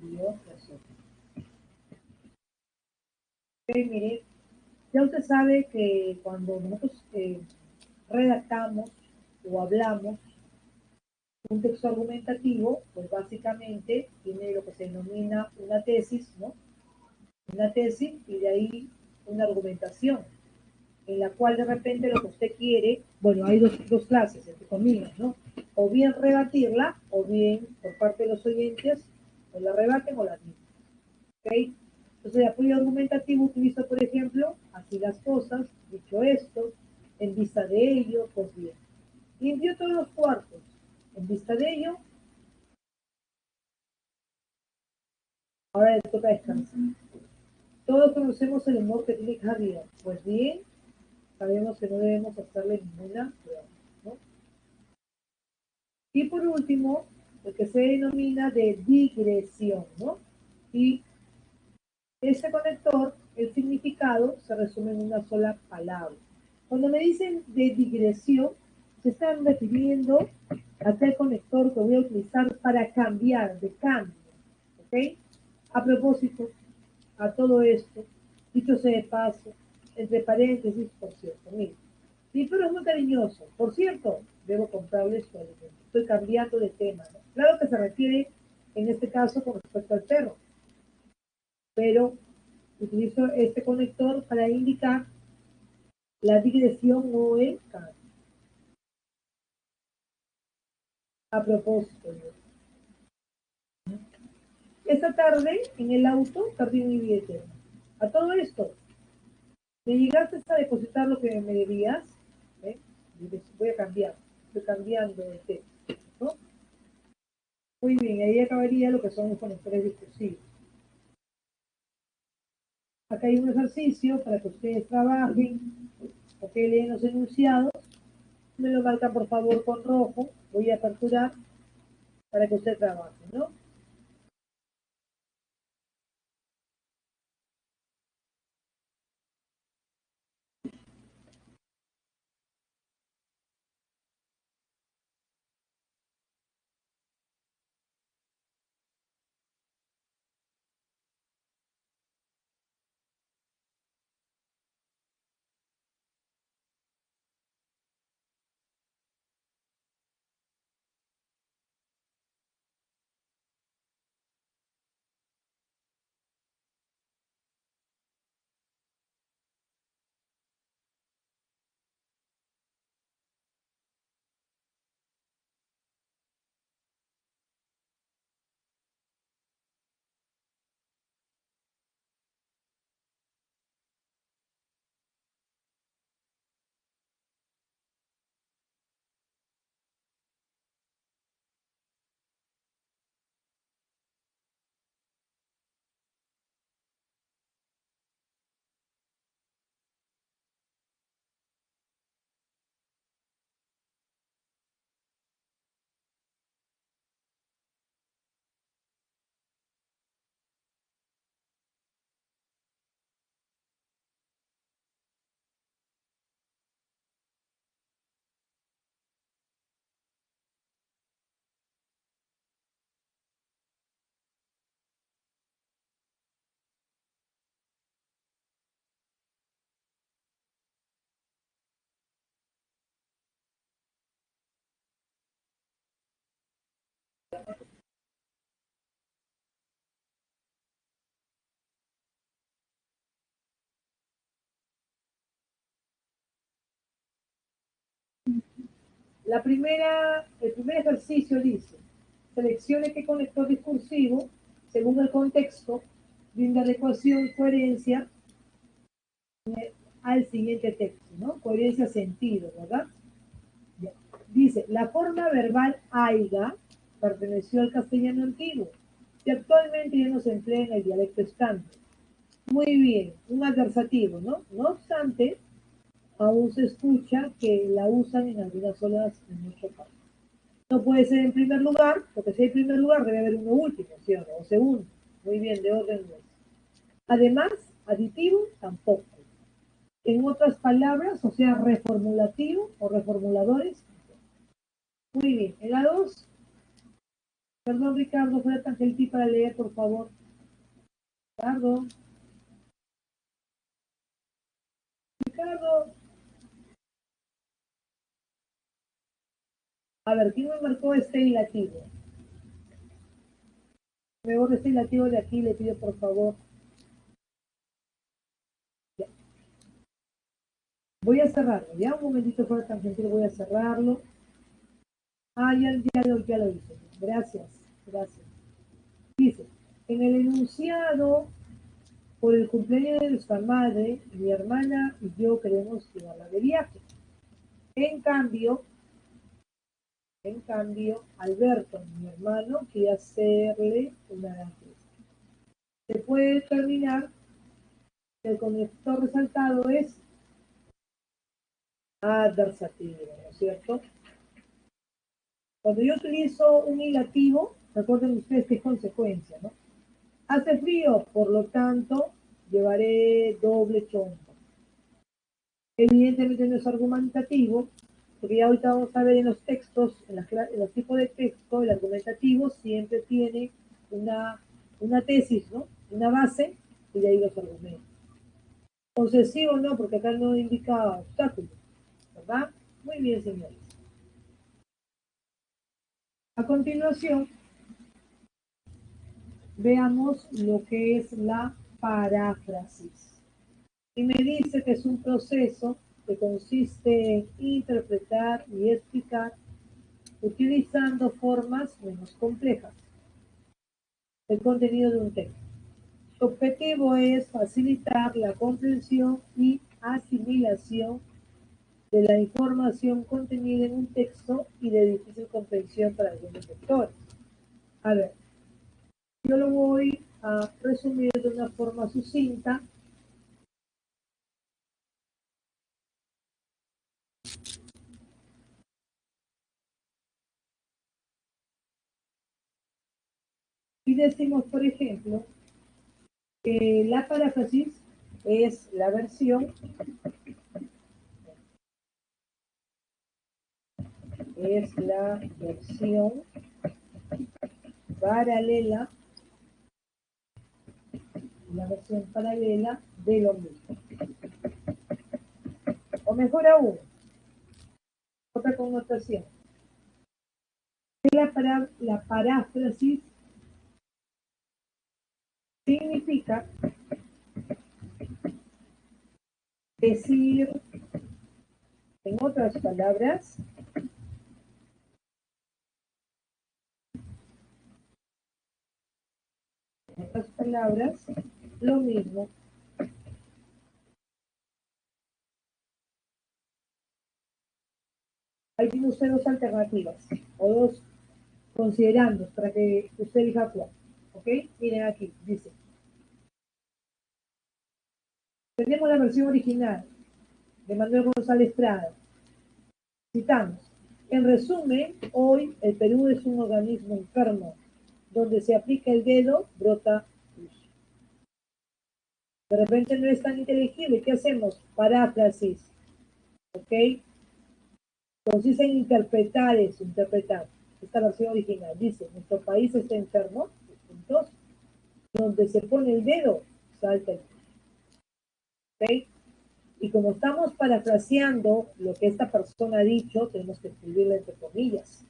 Y o resumen. Okay, mire, ya usted sabe que cuando nosotros redactamos o hablamos un texto argumentativo, pues básicamente tiene lo que se denomina una tesis, ¿no? Una tesis y de ahí una argumentación, en la cual de repente lo que usted quiere, bueno, hay dos clases, entre comillas, ¿no? O bien rebatirla, o bien por parte de los oyentes, o la rebaten o la admiten. ¿Ok? Entonces, de apoyo argumentativo utilizo, por ejemplo, así las cosas, dicho esto, en vista de ello, pues bien. Limpió todos los cuartos. En vista de ello, ahora le toca descansar. Todos conocemos el humor que tiene Javier. Pues bien, sabemos que no debemos hacerle ninguna prueba, ¿no? Y por último, lo que se denomina de digresión, ¿no? Y este conector, el significado se resume en una sola palabra. Cuando me dicen de digresión, se están refiriendo a aquel conector que voy a utilizar para cambiar, de cambio, ¿ok? A propósito, a todo esto, dicho sea de paso, entre paréntesis, por cierto, miren, mi perro es muy cariñoso, por cierto, debo comprarle su alimento. Estoy cambiando de tema, ¿no? Claro que se refiere, en este caso, con respecto al perro, pero utilizo este conector para indicar la digresión o el cambio. A propósito, esta tarde en el auto perdí mi billetera. A todo esto, ¿me llegaste a depositar lo que me debías? ¿Eh? Voy a cambiar, estoy cambiando de texto, ¿no? Muy bien, ahí acabaría lo que son los conectores discursivos. Acá hay un ejercicio para que ustedes trabajen, o que leen los enunciados. Me lo marcan por favor con rojo, voy a aperturar para que usted trabaje, ¿no? El primer ejercicio dice, seleccione qué conector discursivo, según el contexto, brinda adecuación y coherencia al siguiente texto, ¿no? Coherencia sentido, ¿verdad? Ya. Dice, la forma verbal aiga perteneció al castellano antiguo y actualmente ya no se emplea en el dialecto estándar. Muy bien, un adversativo, ¿no? No obstante, aún se escucha que la usan en algunas zonas en nuestro país. No puede ser en primer lugar, porque si hay primer lugar debe haber uno último, ¿sí o no? O segundo. Muy bien, de orden no es. Además, aditivo tampoco. En otras palabras, o sea, reformulativo o reformuladores. Muy bien. En la 2, perdón Ricardo, fuera tan gentil para leer, por favor. Ricardo. Ricardo. A ver, ¿quién me marcó este ilativo? Me borro este ilativo de aquí, le pido por favor. Ya. Voy a cerrarlo, ya un momentito fuera tan gentil, voy a cerrarlo. Ah, ya lo hice. Gracias, gracias. Dice, en el enunciado, por el cumpleaños de nuestra madre, mi hermana y yo queremos llevarla de viaje. En cambio, Alberto, mi hermano, quiere hacerle una gran fiesta. Se puede determinar que el conector resaltado es adversativo, ¿no es cierto? Cuando yo utilizo un ilativo, recuerden ustedes que es consecuencia, ¿no? Hace frío, por lo tanto, llevaré doble chompa. Evidentemente no es argumentativo, porque ya ahorita vamos a ver en los textos, en los tipos de texto, el argumentativo siempre tiene una tesis, ¿no? Una base, y de ahí los argumentos. Posesivo no, porque acá no indica obstáculo, ¿verdad? Muy bien, señores. A continuación, veamos lo que es la paráfrasis. Y me dice que es un proceso que consiste en interpretar y explicar utilizando formas menos complejas. El contenido de un texto. Su objetivo es facilitar la comprensión y asimilación de la información contenida en un texto y de difícil comprensión para algunos lectores. A ver, yo lo voy a resumir de una forma sucinta. Y decimos, por ejemplo, que la paráfrasis es la versión paralela, la versión paralela de lo mismo. O mejor aún, otra connotación. La paráfrasis significa decir, en otras palabras, lo mismo. Ahí tiene usted dos alternativas, o dos considerandos, para que usted elija cuál. ¿Ok? Miren aquí, dice. Tenemos la versión original de Manuel González Prada. Citamos. En resumen, hoy el Perú es un organismo enfermo. Donde se aplica el dedo, brota luz. De repente no es tan inteligible. ¿Qué hacemos? Paráfrasis. ¿Ok? Consiste en interpretar eso, interpretar. Esta versión original dice, nuestro país está enfermo, puntos, donde se pone el dedo, salta el dedo. ¿Ok? Y como estamos parafraseando lo que esta persona ha dicho, tenemos que escribirlo entre comillas.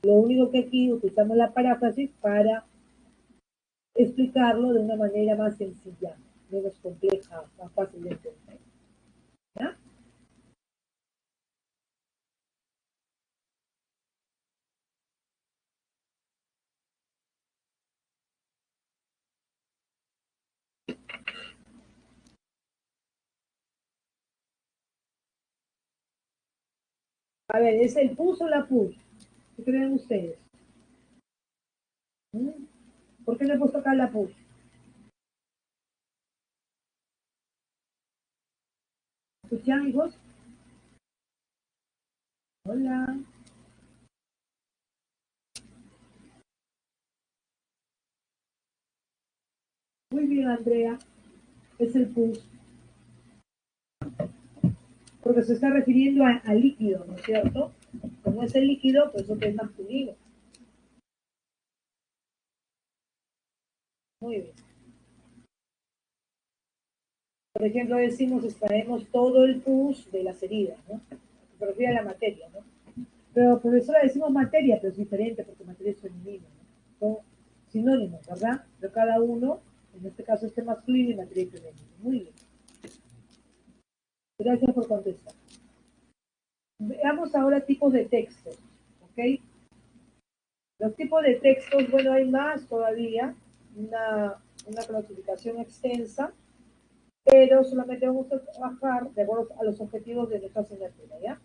Lo único que aquí utilizamos la paráfrasis para explicarlo de una manera más sencilla, menos compleja, más fácil de entender. ¿Ya? A ver, ¿es el pus o la pus? ¿Qué creen ustedes? ¿Mm? ¿Por qué le he puesto acá la pus? ¿Escuchan, hijos? Hola. Muy bien, Andrea. Es el pus. Porque se está refiriendo a líquido, ¿no es cierto? Como es el líquido, pues eso es masculino. Muy bien. Por ejemplo, decimos extraemos todo el pus de las heridas, ¿no? Se refiere a la materia, ¿no? Pero profesora decimos materia, pero es diferente porque materia es femenino, ¿no? Son sinónimos, ¿verdad? Pero cada uno, en este caso este masculino y materia femenina. Muy bien. Gracias por contestar. Veamos ahora tipos de textos, ¿ok? Los tipos de textos, bueno, hay más todavía, una clasificación extensa, pero solamente vamos a trabajar de acuerdo a los objetivos de nuestra asignatura, ¿ya?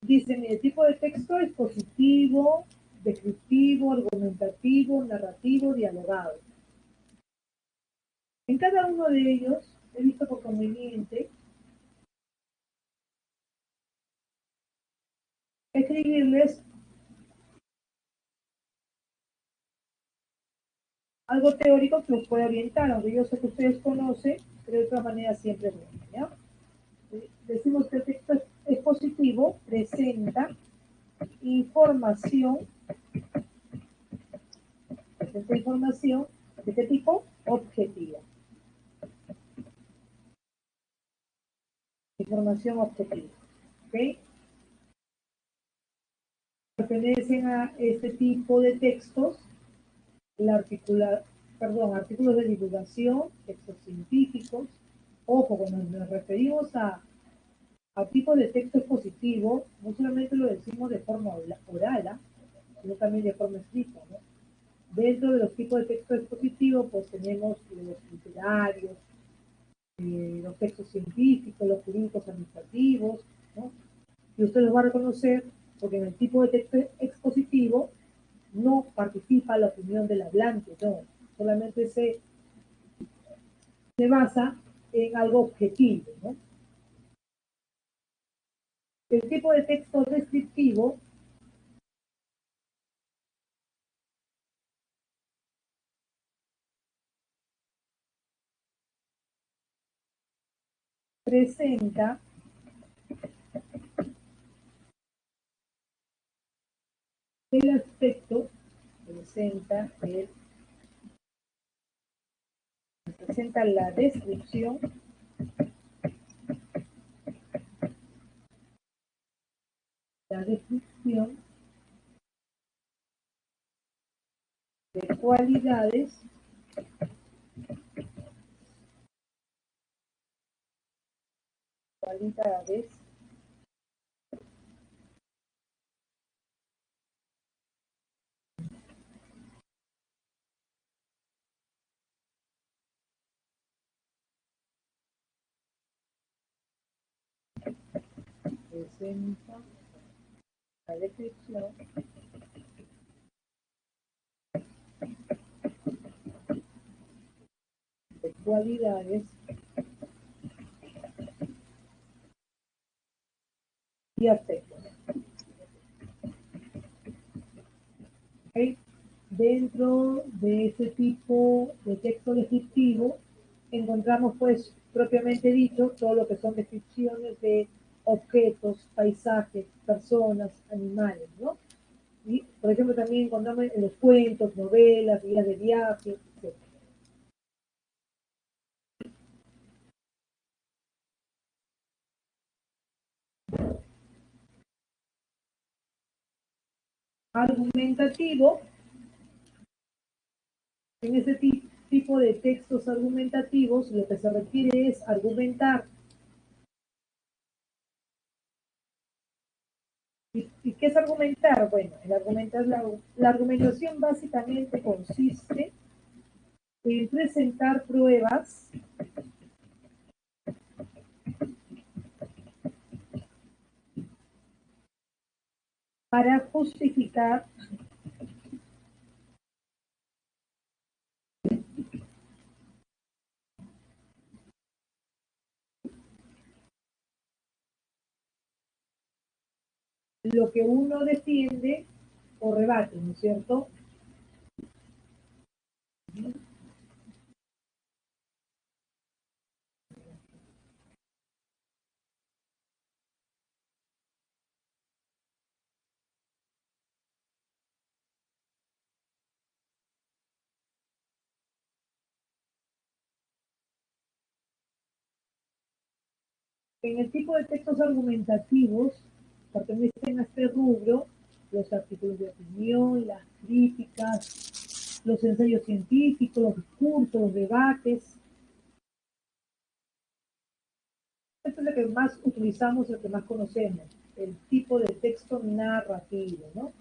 Dice, mi tipo de texto es positivo, descriptivo, argumentativo, narrativo, dialogado. En cada uno de ellos he visto por conveniente escribirles algo teórico que los pueda orientar, aunque yo sé que ustedes conocen, pero de todas maneras siempre es bueno, ¿ya? Decimos que el texto expositivo presenta información, ¿de qué tipo? Objetiva. Información objetiva, ¿ok? Pertenecen a este tipo de textos artículos de divulgación, textos científicos. Ojo, cuando nos referimos a tipo de texto expositivo, no solamente lo decimos de forma oral, sino también de forma escrita, ¿no? Dentro de los tipos de texto expositivo, pues tenemos los literarios, los textos científicos, los jurídicos administrativos, ¿no? Y usted los va a reconocer porque en el tipo de texto expositivo no participa la opinión del hablante, no, solamente se basa en algo objetivo, ¿no? El tipo de texto descriptivo presenta el aspecto, presenta la descripción de cualidades presenta la descripción de cualidades y aspectos. ¿Okay? Dentro de ese tipo de texto descriptivo encontramos, pues, propiamente dicho, todo lo que son descripciones de objetos, paisajes, personas, animales, ¿no? Y, por ejemplo, también encontramos en los cuentos, novelas, guías de viaje, etc. Argumentativo, en ese tipo de textos argumentativos, lo que se requiere es argumentar. ¿Y qué es argumentar? Bueno, la argumentación básicamente consiste en presentar pruebas para justificar lo que uno defiende o rebate, ¿no es cierto? En el tipo de textos argumentativos pertenecen a este rubro los artículos de opinión, las críticas, los ensayos científicos, los discursos, los debates. Esto es lo que más utilizamos, lo que más conocemos, el tipo de texto narrativo, ¿no?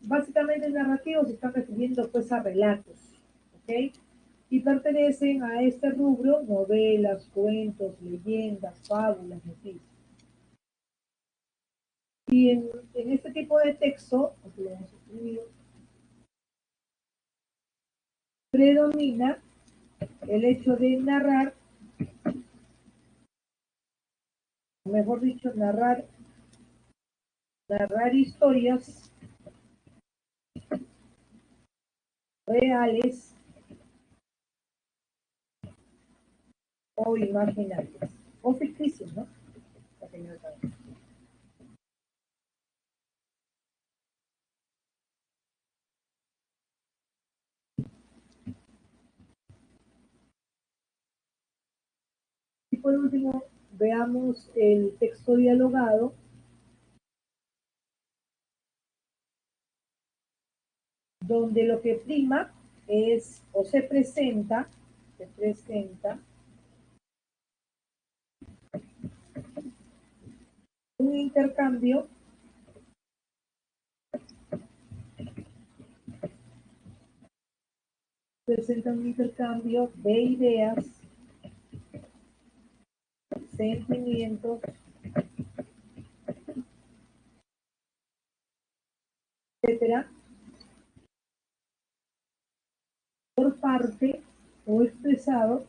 Básicamente narrativos se están refiriendo pues a relatos, ¿ok? Y pertenecen a este rubro novelas, cuentos, leyendas, fábulas, noticias. Y en este tipo de texto, predomina el hecho de narrar, mejor dicho, narrar historias reales o imaginarias, o ficticias, ¿no? Y por último, veamos el texto dialogado, donde lo que prima es, o se presenta un intercambio de ideas, sentimientos, etcétera, por parte o expresado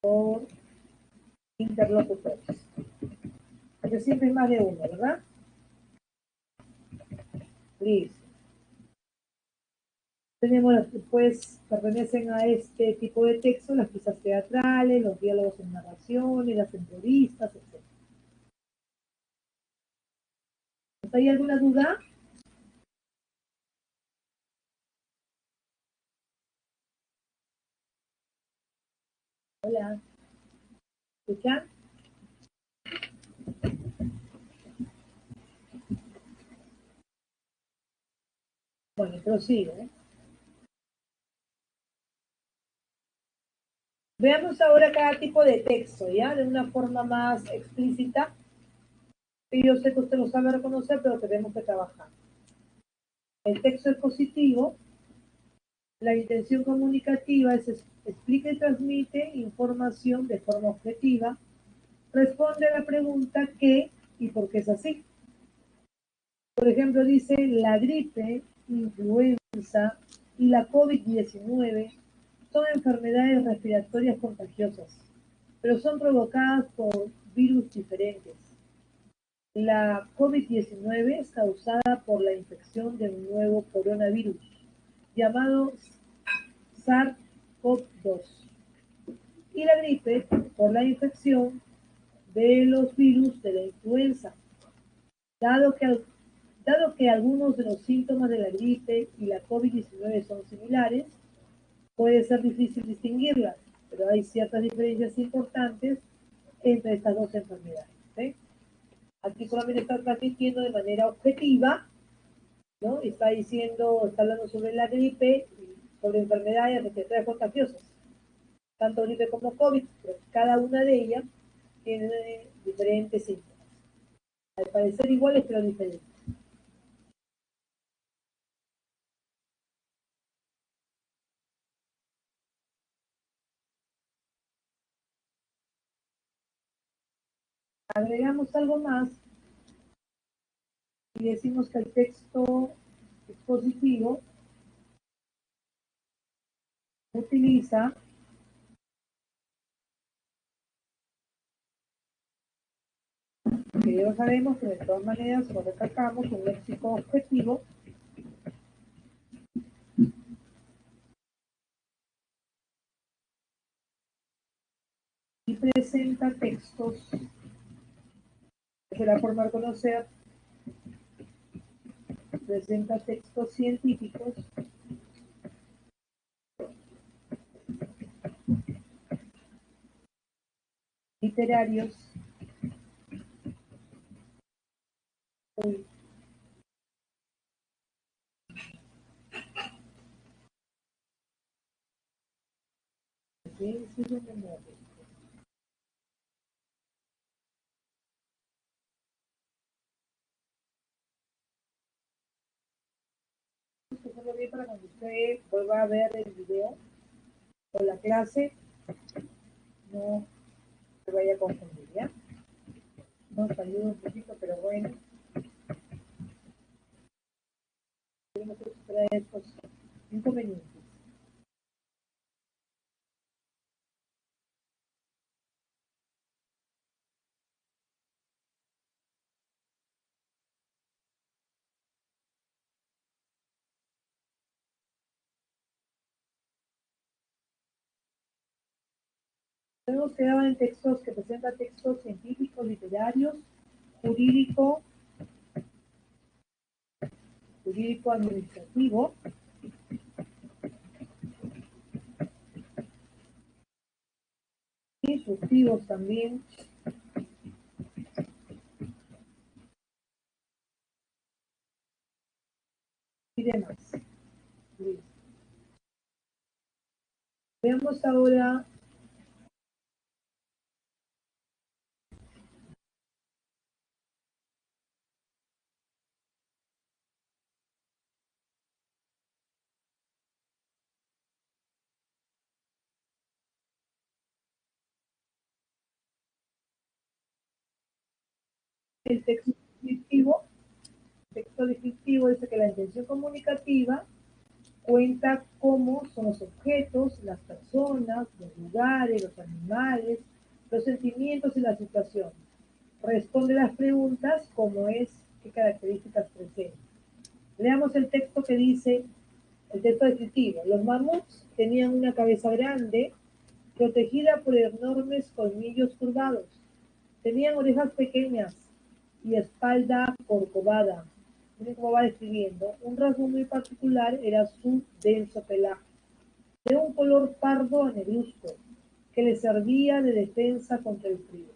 por interlocutores. Porque siempre es más de uno, ¿verdad? Listo. Tenemos las que pues pertenecen a este tipo de texto, las piezas teatrales, los diálogos en narraciones, las entrevistas, etc. ¿Hay alguna duda? Hola. ¿Escuchan? Bueno, prosigo. Veamos ahora cada tipo de texto, ¿ya? De una forma más explícita. Y yo sé que usted lo sabe reconocer, pero tenemos que trabajar. El texto expositivo, la intención comunicativa es explica y transmite información de forma objetiva, responde a la pregunta qué y por qué es así. Por ejemplo, dice la gripe, influenza y la COVID-19 son enfermedades respiratorias contagiosas, pero son provocadas por virus diferentes. La COVID-19 es causada por la infección de un nuevo coronavirus llamado SARS-CoV-2 y la gripe por la infección de los virus de la influenza. Dado que, dado que algunos de los síntomas de la gripe y la COVID-19 son similares, puede ser difícil distinguirlas, pero hay ciertas diferencias importantes entre estas dos enfermedades. ¿Sí? Aquí solamente está transmitiendo de manera objetiva, ¿no? Está diciendo, está hablando sobre la gripe y sobre enfermedades respiratorias contagiosas, tanto gripe como COVID, pero cada una de ellas tiene diferentes síntomas. Al parecer iguales, pero diferentes. Agregamos algo más y decimos que el texto expositivo utiliza que ya lo sabemos, pero de todas maneras lo recalcamos, un léxico objetivo y presenta textos, de la forma de conocer, presenta textos científicos, literarios, ciencias de memoria. hacerlo bien para cuando usted vuelva a ver el video o la clase, no se vaya a confundir, ¿ya? Nos ayuda un poquito, pero bueno, tenemos que superar estos inconvenientes. Hemos quedado en textos que presentan textos científicos, literarios, jurídico, jurídico-administrativo, instructivos también, y demás. Listo. Veamos ahora el texto descriptivo. El texto descriptivo dice que la intención comunicativa cuenta cómo son los objetos, las personas, los lugares, los animales, los sentimientos y la situación. Responde las preguntas como es, qué características presenta. Leamos el texto que dice, el texto descriptivo. Los mamuts tenían una cabeza grande, protegida por enormes colmillos curvados. Tenían orejas pequeñas y espalda corcovada. Miren cómo va describiendo. Un rasgo muy particular era su denso pelaje, de un color pardo a negruzco, que le servía de defensa contra el frío.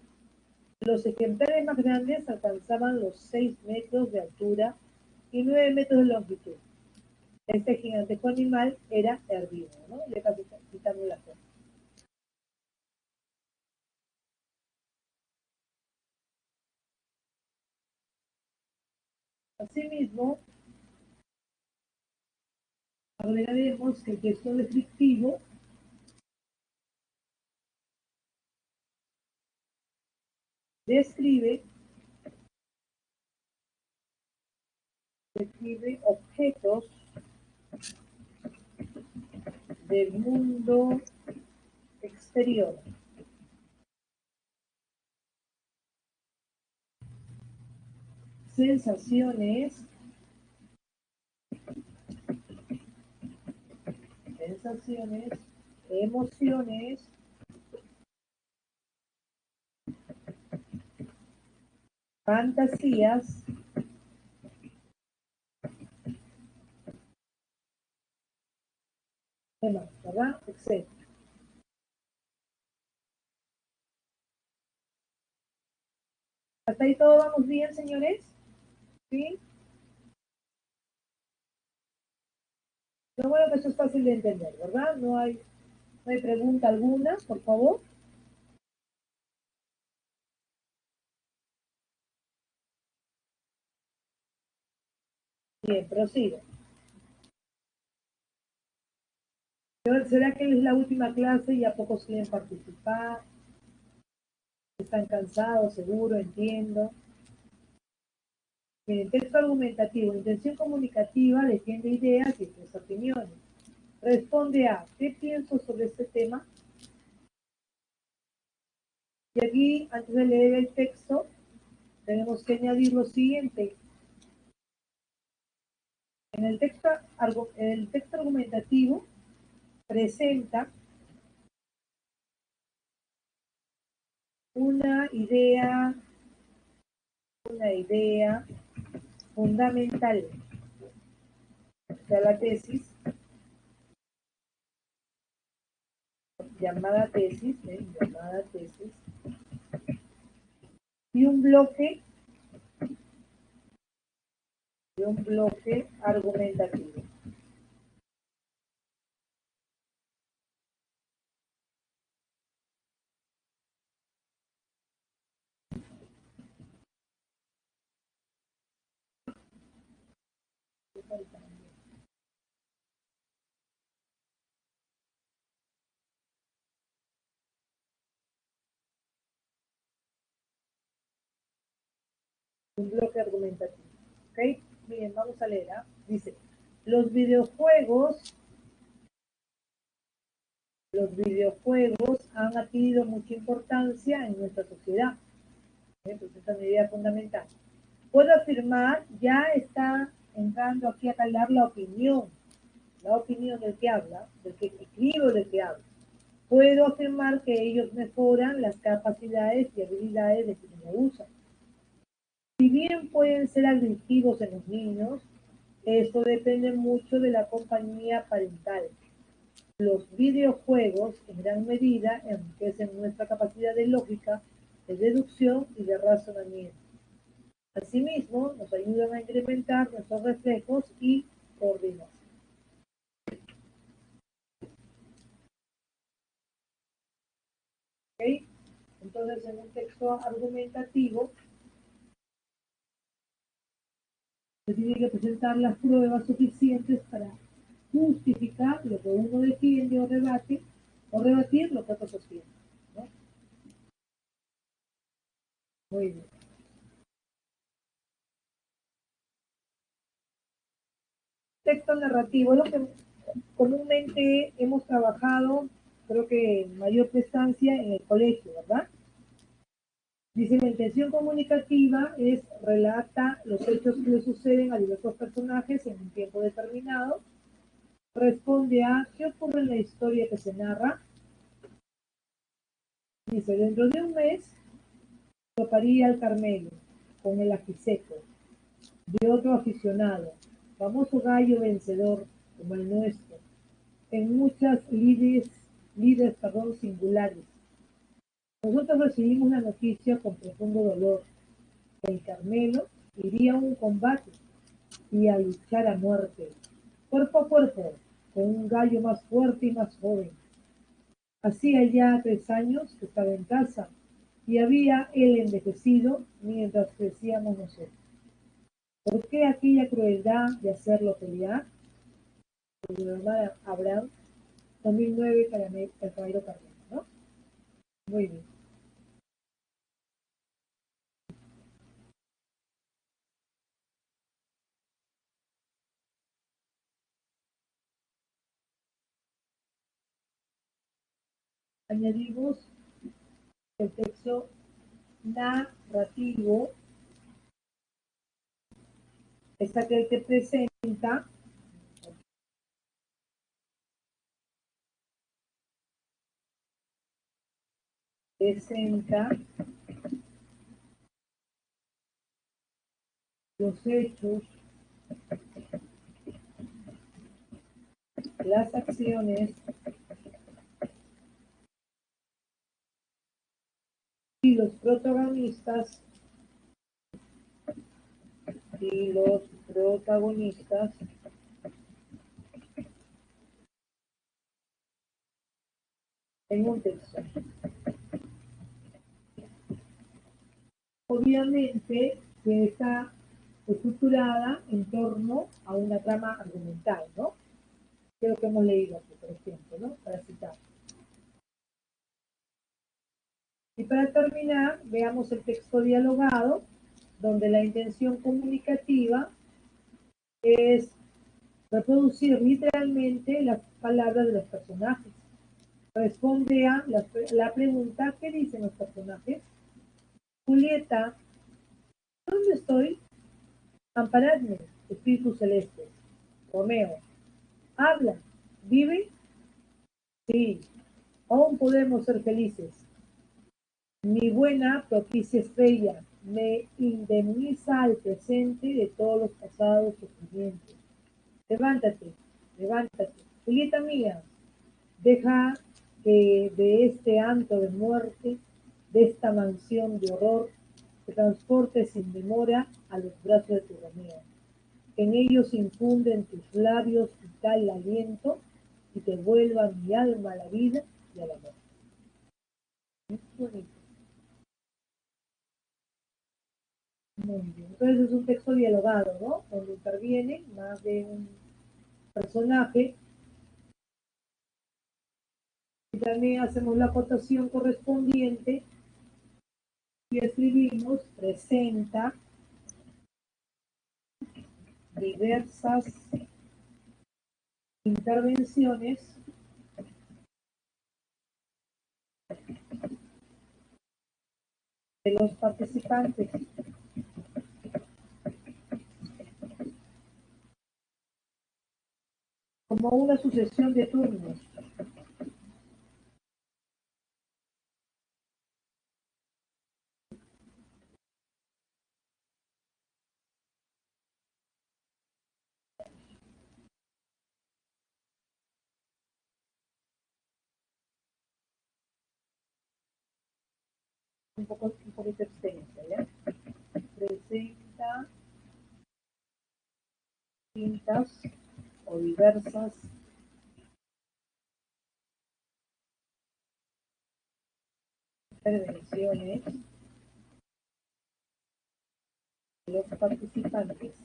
Los ejemplares más grandes alcanzaban los 6 metros de altura y 9 metros de longitud. Este gigantesco animal era herbívoro, ¿no? Ya casi quitando la foto. Asimismo, agregaremos que el texto descriptivo describe objetos del mundo exterior. Sensaciones, emociones, fantasías, demás, ¿verdad? Etcétera. ¿Hasta ahí todo vamos bien, señores? ¿Sí? Lo bueno que eso es fácil de entender, ¿verdad? No hay pregunta alguna, por favor. Bien, prosigo. ¿Será que es la última clase y a pocos quieren participar? Están cansados, seguro, entiendo. Miren, texto argumentativo, intención comunicativa, defiende ideas y expresa opiniones. Responde a, ¿qué pienso sobre este tema? Y aquí, antes de leer el texto, tenemos que añadir lo siguiente. El texto argumentativo presenta una idea fundamental, o sea, la tesis, llamada tesis, y un bloque argumentativo. un bloque argumentativo. ¿Ok? Miren, vamos a leer. Dice, los videojuegos han adquirido mucha importancia en nuestra sociedad. Pues esta es una idea fundamental. Puedo afirmar, ya está entrando aquí a calar la opinión del que habla, del que escribe o del que habla. Puedo afirmar que ellos mejoran las capacidades y habilidades de quienes lo usan. Si bien pueden ser adictivos en los niños, esto depende mucho de la compañía parental. Los videojuegos, en gran medida, enriquecen nuestra capacidad de lógica, de deducción y de razonamiento. Asimismo, nos ayudan a incrementar nuestros reflejos y coordinación. ¿Okay? Entonces, en un texto argumentativo, se tiene que presentar las pruebas suficientes para justificar lo que uno defiende o rebatir lo que otro sostiene, ¿no? Muy bien. Texto narrativo es lo que comúnmente hemos trabajado, creo que en mayor prestancia en el colegio, ¿verdad? Dice, la intención comunicativa relata los hechos que le suceden a diversos personajes en un tiempo determinado. Responde a qué ocurre en la historia que se narra. Dice, dentro de un mes toparía al Carmelo con el ajiseco de otro aficionado, famoso gallo vencedor como el nuestro, en muchas lides singulares. Nosotros recibimos la noticia con profundo dolor. El Carmelo iría a un combate y a luchar a muerte, cuerpo a cuerpo, con un gallo más fuerte y más joven. Hacía ya 3 años que estaba en casa y había él envejecido mientras crecíamos nosotros. ¿Por qué aquella crueldad de hacerlo pelear? El hermano Abraham, 2009, Caballero Carmelo, ¿no? Muy bien. Añadimos el texto narrativo, es aquel que presenta los hechos, las acciones y los protagonistas en un texto. Obviamente que está estructurada en torno a una trama argumental, ¿no? Creo que hemos leído aquí, por ejemplo, ¿no? Para citar. Y para terminar, veamos el texto dialogado, donde la intención comunicativa es reproducir literalmente las palabras de los personajes. Responde a la pregunta, ¿qué dicen los personajes? Julieta, ¿dónde estoy? Amparadme, espíritus celestes. Romeo, habla, vive. Sí, aún podemos ser felices. Mi buena propicia estrella me indemniza al presente de todos los pasados sufrimientos. Levántate, levántate. Julieta mía, deja que de este antro de muerte, de esta mansión de horror, te transportes sin demora a los brazos de tu Romeo. En ellos infunden tus labios vital aliento y te vuelva mi alma a la vida y al amor. Es bonito. Muy bien. Entonces es un texto dialogado, ¿no? Donde interviene más de un personaje y también hacemos la acotación correspondiente y escribimos presenta diversas intervenciones de los participantes. Como una sucesión de turnos. Un poquito extensa, ¿ya? Presenta distintas o diversas intervenciones de los participantes.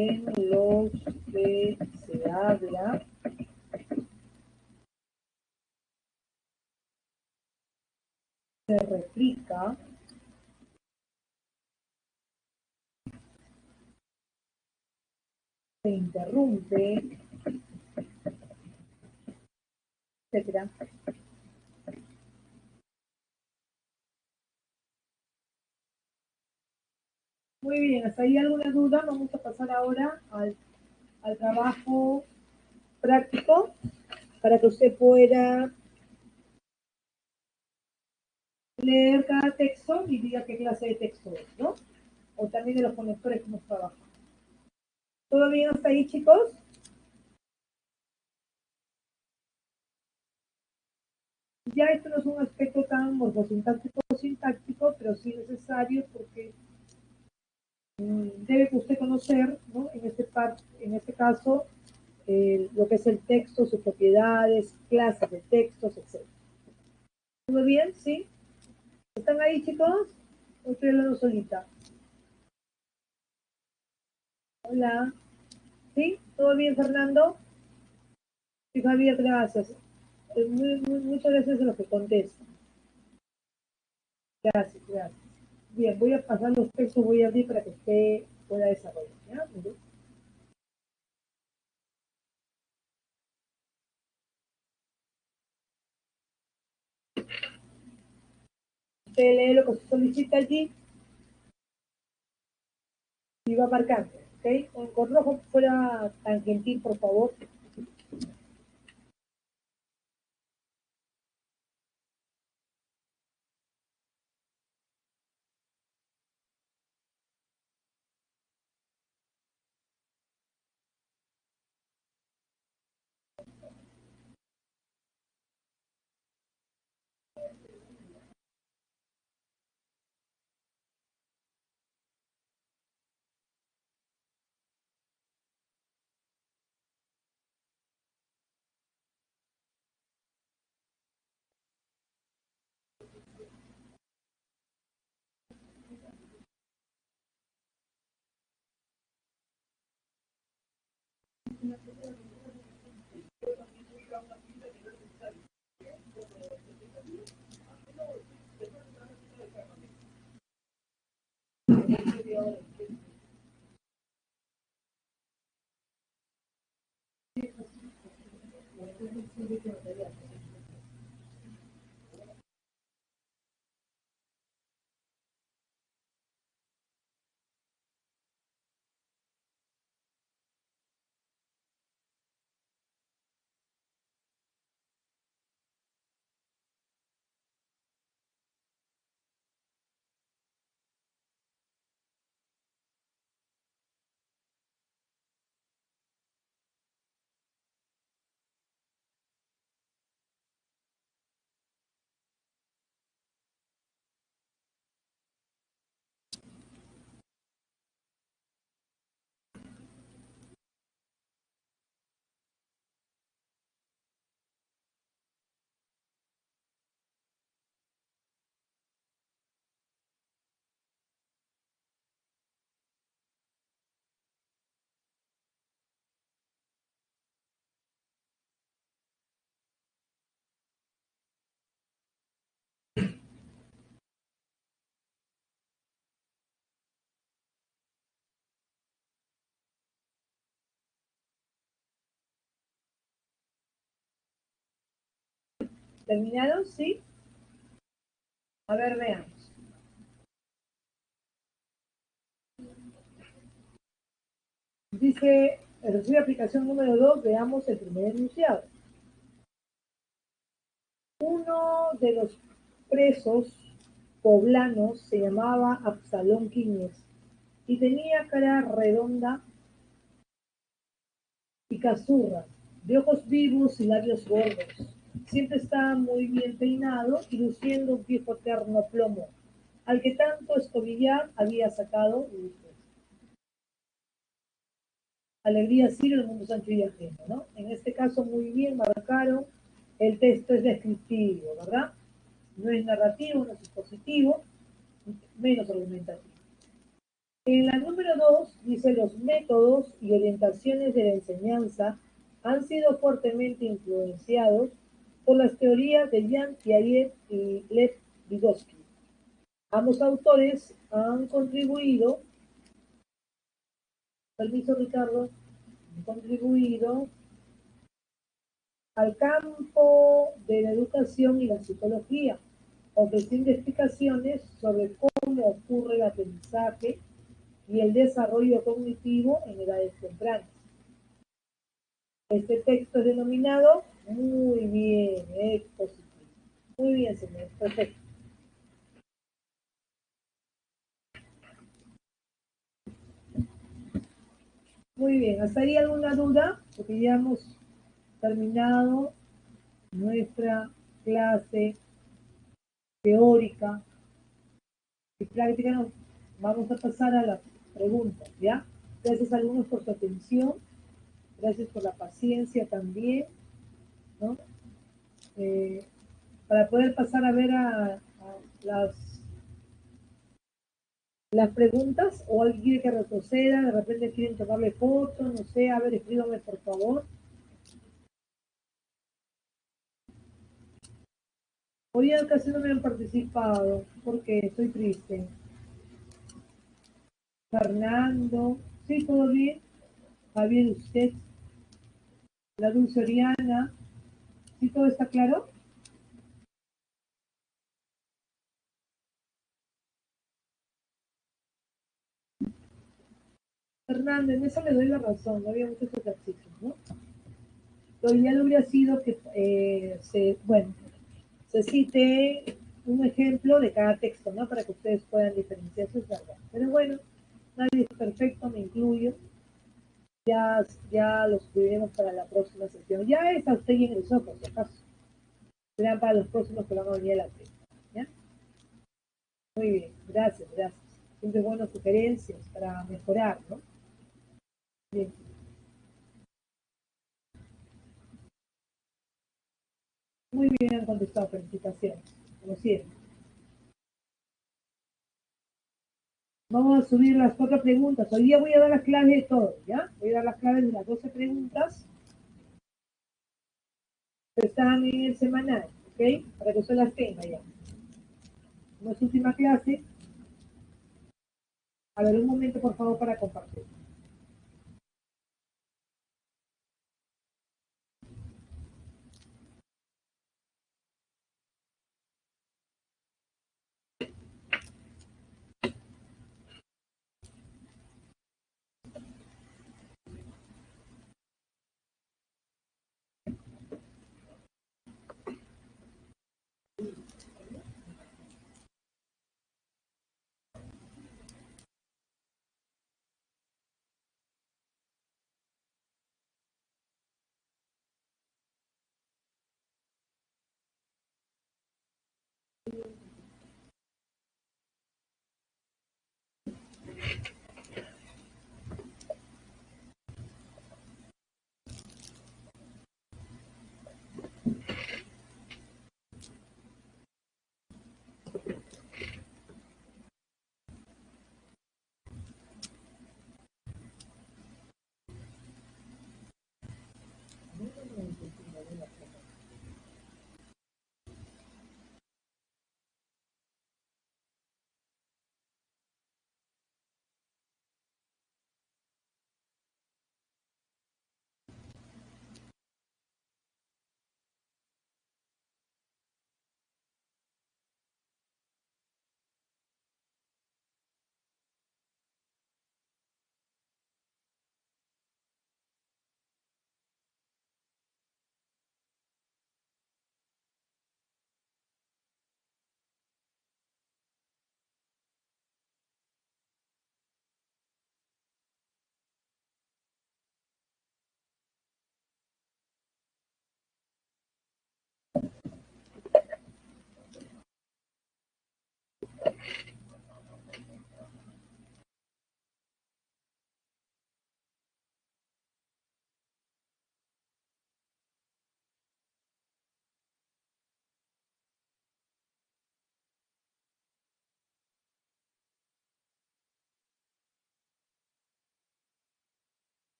En los que se habla se replica se interrumpe, etcétera. Muy bien, ¿hasta ahí alguna duda? Vamos a pasar ahora al trabajo práctico para que usted pueda leer cada texto y diga qué clase de texto es, ¿no? O también de los conectores que hemos trabajado. ¿Todo bien hasta ahí, chicos? Ya esto no es un aspecto tan morfosintáctico o sintáctico, pero sí necesario porque debe usted conocer, ¿no? En este caso, lo que es el texto, sus propiedades, clases de textos, etc. ¿Todo bien? ¿Sí? ¿Están ahí, chicos? ¿O estoy hablando solita? Hola. ¿Sí? ¿Todo bien, Fernando? Sí, Javier, gracias. Muchas gracias a los que contestan. Gracias, gracias. Bien, voy a pasar los textos, voy a abrir para que usted pueda desarrollar. ¿Ya? Usted lee lo que se solicita allí y va marcando, ¿ok? Con rojo fuera tan gentil, por favor. ¿Terminaron? ¿Sí? A ver, veamos. Dice, recibe aplicación número 2, veamos el primer enunciado. Uno de los presos poblanos se llamaba Absalón Quíñez y tenía cara redonda y cazurra, de ojos vivos y labios gordos. Siempre estaba muy bien peinado y luciendo un viejo terno plomo, al que tanto escobillar había sacado luces. Alegría sí, el mundo Sancho y ajeno, ¿no? En este caso muy bien marcaron, el texto es descriptivo, ¿verdad? No es narrativo, no es expositivo, menos argumentativo. En la número 2 dice los métodos y orientaciones de la enseñanza han sido fuertemente influenciados por las teorías de Jean Piaget y Lev Vygotsky. Ambos autores han contribuido, permiso Ricardo, han contribuido al campo de la educación y la psicología, ofreciendo explicaciones sobre cómo ocurre el aprendizaje y el desarrollo cognitivo en edades tempranas. Este texto es denominado muy bien, expositivo. Muy bien, señor, perfecto. Muy bien, ¿hasta ahí alguna duda? Porque ya hemos terminado nuestra clase teórica y práctica. Vamos a pasar a las preguntas, ¿ya? Gracias a alumnos por su atención, gracias por la paciencia también, ¿no? Eh, para poder pasar a ver a las preguntas, o alguien quiere que retroceda, de repente quieren tomarle fotos, no sé, a ver, escríbame por favor. Hoy casi no me han participado, porque estoy triste. Fernando, sí, todo bien. Javier, usted, la Dulce Oriana, ¿sí todo está claro? Fernando, en eso le doy la razón, no había muchos ejercicios, ¿no? Lo ideal hubiera sido que se cite un ejemplo de cada texto, ¿no? Para que ustedes puedan diferenciar sus verdades. Pero bueno, nadie es perfecto, me incluyo. Ya los escribiremos para la próxima sesión. Ya está usted en el software, si acaso. Serán para los próximos que van a venir a la prensa. ¿Ya? Muy bien, gracias, gracias. Siempre buenas sugerencias para mejorar, ¿no? Bien. Muy bien han contestado, felicitaciones, como siempre. Vamos a subir las 4 preguntas. Hoy día voy a dar las claves de todo, ¿ya? Voy a dar las claves de las 12 preguntas que están en el semanal, ¿ok? Para que usted las tenga ya. Como es última clase, a ver, un momento, por favor, para compartir.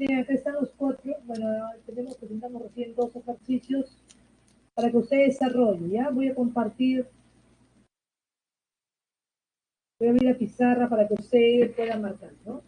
Miren, acá están los 4. Bueno, presentamos recién 2 ejercicios para que usted desarrolle, ¿ya? Voy a compartir, voy a abrir la pizarra para que usted pueda marcar, ¿no?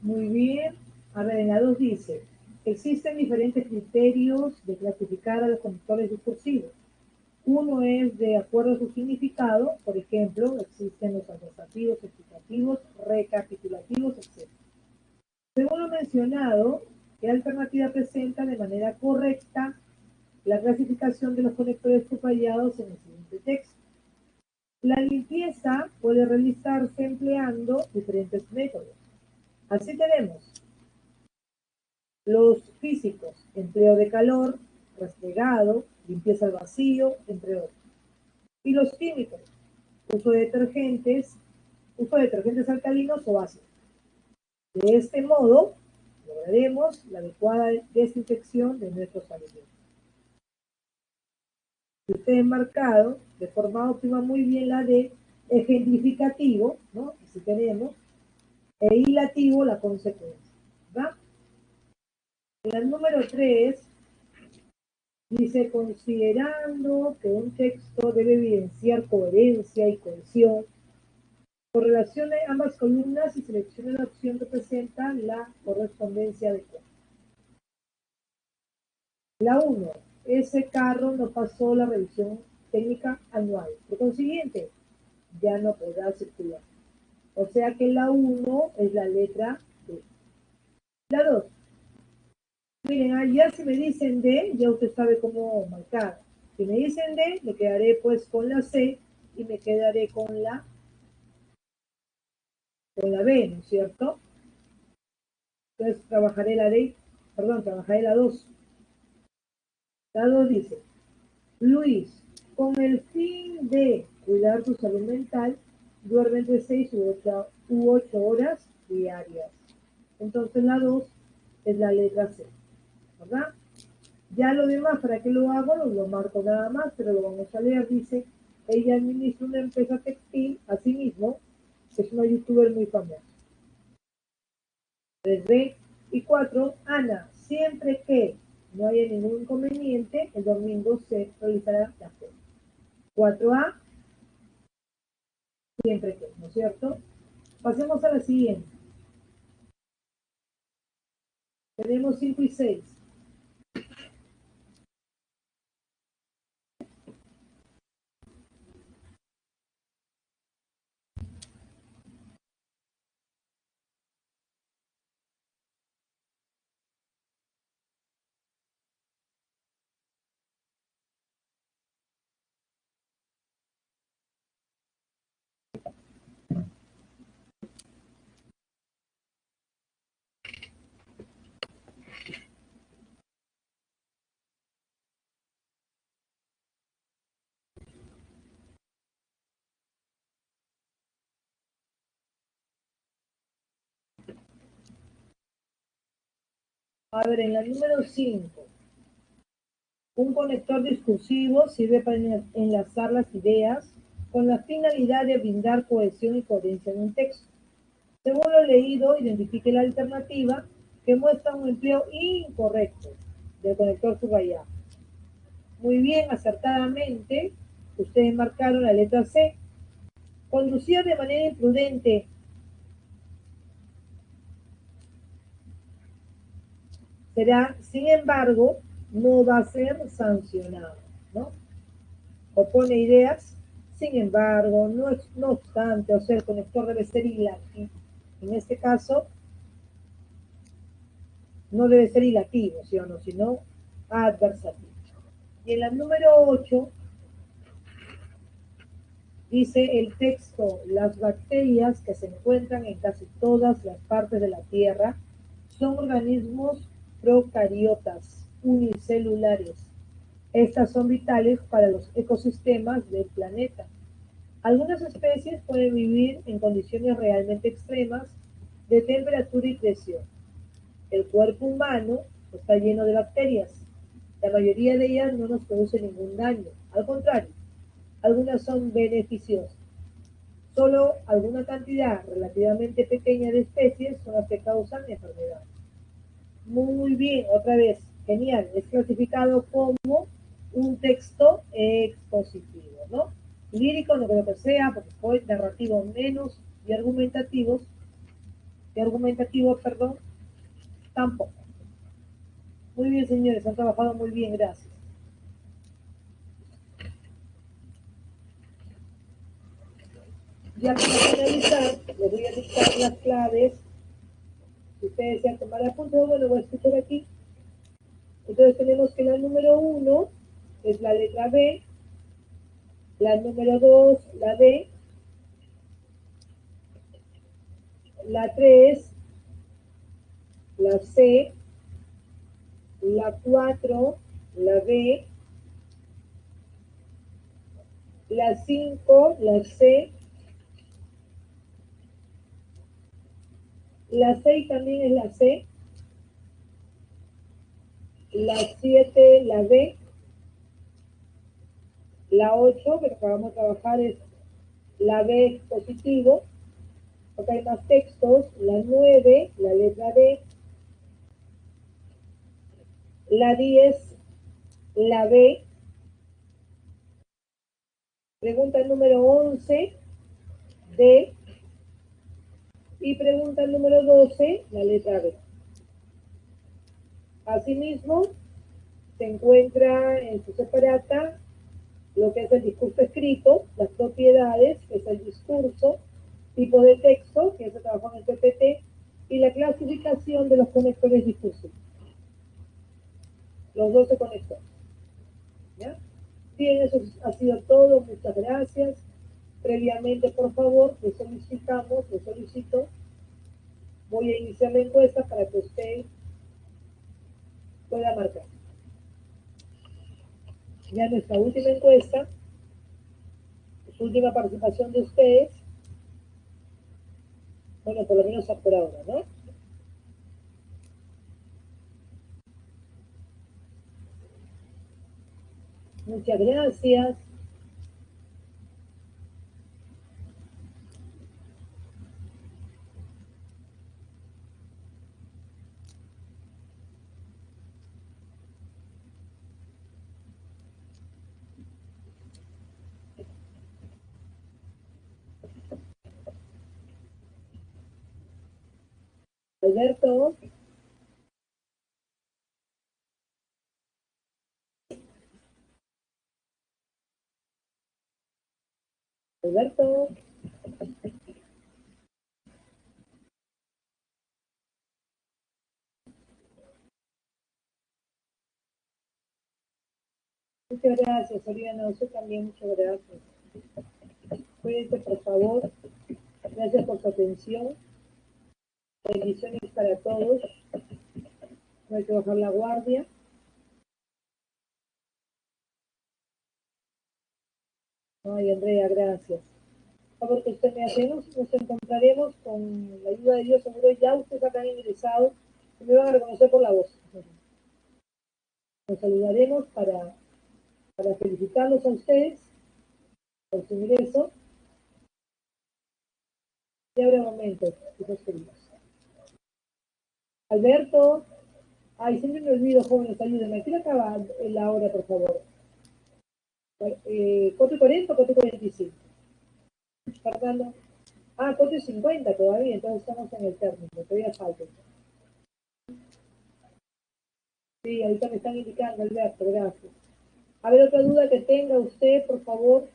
Muy bien. A ver, en la 2 dice, existen diferentes criterios de clasificar a los conectores discursivos. Uno es de acuerdo a su significado, por ejemplo, existen los adversativos, explicativos, recapitulativos, etc. Según lo mencionado, ¿qué alternativa presenta de manera correcta la clasificación de los conectores subrayados en el siguiente texto? La limpieza puede realizarse empleando diferentes métodos. Así tenemos los físicos, empleo de calor, restregado, limpieza al vacío, entre otros. Y los químicos, uso de detergentes alcalinos o ácidos. De este modo, lograremos la adecuada desinfección de nuestros alimentos. Si ustedes marcado de forma óptima muy bien la de ejemplificativo, ¿no? Si tenemos, e hilativo la consecuencia, ¿verdad? En el número 3 dice, considerando que un texto debe evidenciar coherencia y cohesión, correlacione ambas columnas y seleccione la opción que presenta la correspondencia adecuada. La 1. Ese carro no pasó la revisión técnica anual. Por consiguiente, ya no podrá circular. O sea que la 1 es la letra D. La 2. Miren, allá si me dicen D, ya usted sabe cómo marcar. Si me dicen D, me quedaré pues con la C y me quedaré con la B, ¿no es cierto? Entonces trabajaré la 2. La 2 dice, Luis, con el fin de cuidar tu salud mental, duerme entre 6 u 8 horas diarias. Entonces la 2 es la letra C, ¿verdad? Ya lo demás, ¿para qué lo hago? Lo marco nada más, pero lo vamos a leer. Dice, ella administra una empresa textil, asimismo, es una youtuber muy famosa. 3B y 4, Ana, siempre que no haya ningún inconveniente, el domingo se realizará la feria. 4A, siempre que, ¿no es cierto? Pasemos a la siguiente. Tenemos 5 y 6. A ver, en la número 5. Un conector discursivo sirve para enlazar las ideas con la finalidad de brindar cohesión y coherencia en un texto. Según lo leído, identifique la alternativa que muestra un empleo incorrecto. del conector subrayado. Muy bien, acertadamente, ustedes marcaron la letra C. Conducir de manera imprudente. Será, sin embargo, no va a ser sancionado, ¿no? Opone ideas, sin embargo, no obstante, o sea, el conector debe ser ilativo. En este caso, no debe ser ilativo, ¿sí o no? Sino adversativo. Y en la número 8 dice el texto: las bacterias que se encuentran en casi todas las partes de la Tierra son organismos procariotas, unicelulares. Estas son vitales para los ecosistemas del planeta. Algunas especies pueden vivir en condiciones realmente extremas de temperatura y presión. El cuerpo humano está lleno de bacterias. La mayoría de ellas no nos producen ningún daño. Al contrario, algunas son beneficiosas. Solo alguna cantidad relativamente pequeña de especies son las que causan enfermedades. Muy bien, otra vez, genial. Es clasificado como un texto expositivo, ¿no? Lírico no creo que sea, porque fue narrativo menos, y argumentativo, perdón, tampoco. Muy bien, señores, han trabajado muy bien, gracias. Ya para finalizar, les voy a dictar las claves. Si ustedes desean tomar apuntes, bueno, voy a escuchar aquí. Entonces tenemos que la número 1 es la letra B, la número 2, la D, la 3, la C, la 4, la B, la 5, la C, la 6 también es la C, la 7, la B, la 8, que acabamos de trabajar, es la B positivo, porque hay más textos, la 9, la letra D, la 10, la B, pregunta número 11, D, y pregunta número 12, la letra B. Asimismo, se encuentra en su separata lo que es el discurso escrito, las propiedades, que es el discurso, tipo de texto, que se trabajó en el PPT, y la clasificación de los conectores difusos. Los 12 conectores. ¿Ya? Bien, eso ha sido todo. Muchas gracias. Previamente, por favor, le solicito, voy a iniciar la encuesta para que usted pueda marcar. Ya nuestra última encuesta, su última participación de ustedes, bueno, por lo menos por ahora, ¿no? Muchas gracias. Alberto. Alberto. Muchas gracias, Oriana. Usted también, muchas gracias. Cuídense, por favor. Gracias por su atención. Bendiciones para todos. No hay que bajar la guardia. Ay, Andrea, gracias. Por favor, que usted me hace, nos encontraremos con la ayuda de Dios. Seguro ya ustedes acá han ingresado y me van a reconocer por la voz. Nos saludaremos para felicitarlos a ustedes por su ingreso. Y habrá momentos, hijos queridos. Alberto, Ay, siempre me olvido, jóvenes, ayúdenme. ¿Quién acaba la hora, por favor? 4:40 o 4:45. Fernando. Ah, 4:50 todavía, entonces estamos en el término, todavía falta. Sí, ahorita me están indicando, Alberto, gracias. A ver, otra duda que tenga usted, por favor.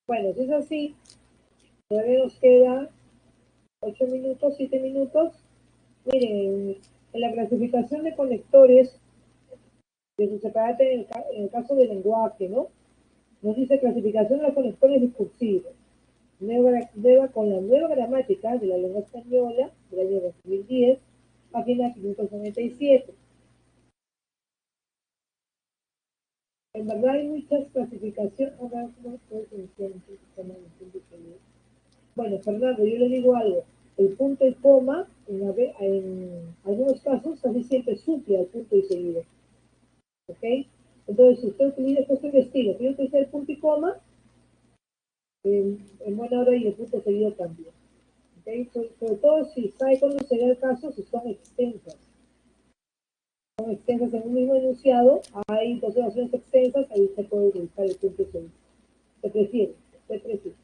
Bueno, si es así, todavía nos queda 8 minutos, 7 minutos. Miren, en la clasificación de conectores de su separate en el caso del lenguaje, ¿no? Nos dice clasificación de los conectores discursivos. Con la nueva gramática de la lengua española del año 2010, página 597. En verdad hay muchas clasificaciones. Bueno, Fernando, yo le digo algo. El punto y coma, en algunos casos, casi siempre suple al punto y seguido. ¿Ok? Entonces, si usted utiliza esto investiga, si usted utiliza el punto y coma, en buena hora y el punto seguido también. ¿Okay? Sobre todo si sabe cuándo sería el caso, si son extensas. Son extensas en un mismo enunciado, hay dos oraciones extensas, ahí se puede utilizar el punto seguido. Se prefiere, se prefiere.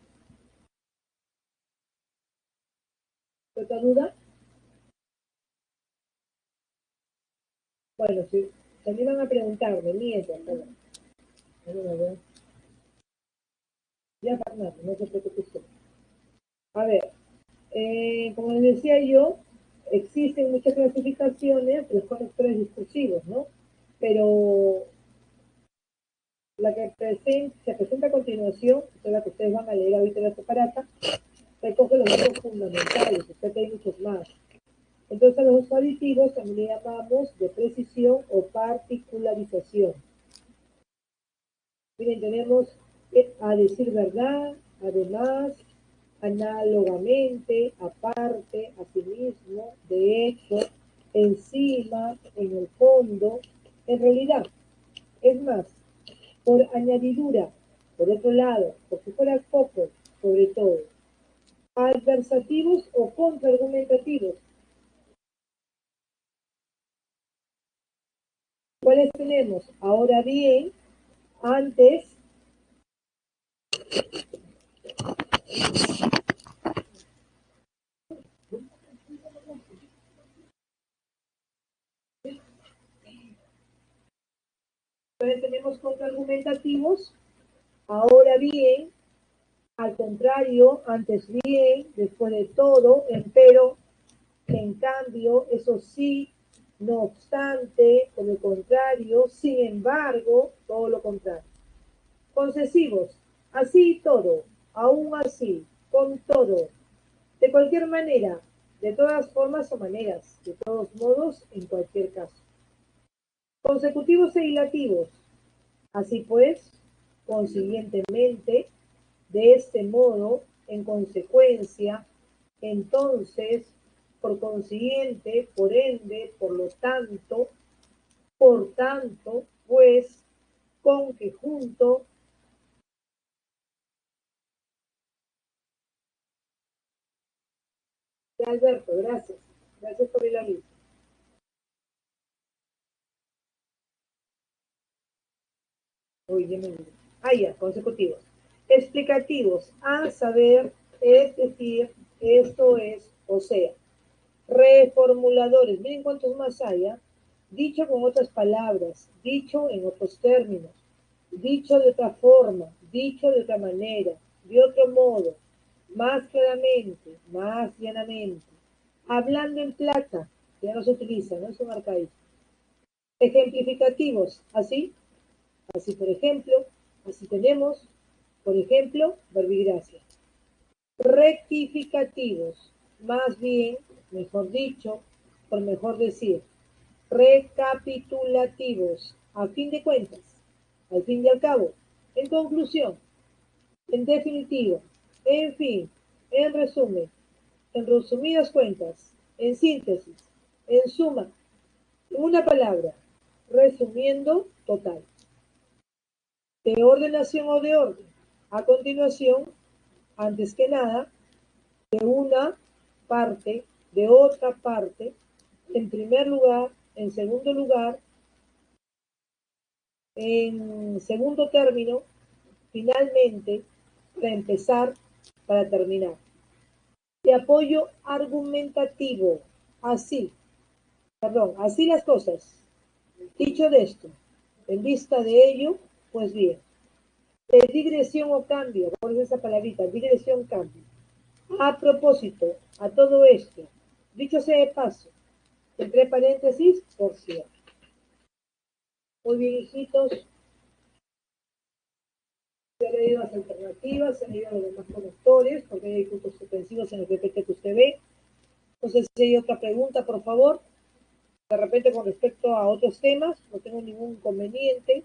¿Otra duda? Bueno, si también van a preguntarme, mientras, ya Fernando, no se preocupe usted. A ver, como les decía yo, existen muchas clasificaciones de los conectores discursivos, ¿no? Pero la que se presenta a continuación, que es la que ustedes van a leer ahorita en la separata, recoge los datos fundamentales, usted que hay muchos más. Entonces a los aditivos también le llamamos de precisión o particularización. Miren, tenemos a decir verdad, además, análogamente, aparte, asimismo, de hecho, encima, en el fondo, en realidad. Es más, por añadidura, por otro lado, por si fuera poco, sobre todo. Adversativos o contraargumentativos. ¿Cuáles tenemos? Ahora bien, antes, entonces tenemos contraargumentativos. Ahora bien, al contrario, antes bien, después de todo, empero, en cambio, eso sí, no obstante, por el contrario, sin embargo, todo lo contrario. Concesivos, así todo, aún así, con todo, de cualquier manera, de todas formas o maneras, de todos modos, en cualquier caso. Consecutivos e hilativos, así pues, consiguientemente, de este modo, en consecuencia, entonces, por consiguiente, por ende, por tanto, pues, con que junto. Alberto, gracias. Gracias por el aviso. Uy, ya, consecutivos. Explicativos, a saber, es decir, esto es, o sea. Reformuladores, miren cuántos más hay, ¿eh? Dicho con otras palabras, dicho en otros términos, dicho de otra forma, dicho de otra manera, de otro modo, más claramente, más llanamente, hablando en plata, que ya no se utiliza, no es un arcaísmo. Ejemplificativos, así por ejemplo, así tenemos, por ejemplo, verbigracia. Rectificativos, más bien, mejor dicho, por mejor decir, recapitulativos, a fin de cuentas, al fin y al cabo, en conclusión, en definitiva, en fin, en resumen, en resumidas cuentas, en síntesis, en suma, en una palabra, resumiendo, total. De ordenación o de orden. A continuación, antes que nada, de una parte, de otra parte, en primer lugar, En segundo lugar, en segundo término, finalmente, para empezar, para terminar. De apoyo argumentativo. Así las cosas. Dicho de esto, en vista de ello, pues bien, de digresión o cambio, por esa palabrita, digresión, cambio. A propósito, a todo esto, dicho sea de paso, entre paréntesis, por cierto. Muy bien, hijitos, ya he leído las alternativas, he leído los demás conectores, porque hay puntos suspensivos en el PPT que usted ve. Entonces, si hay otra pregunta, por favor, de repente con respecto a otros temas, no tengo ningún inconveniente.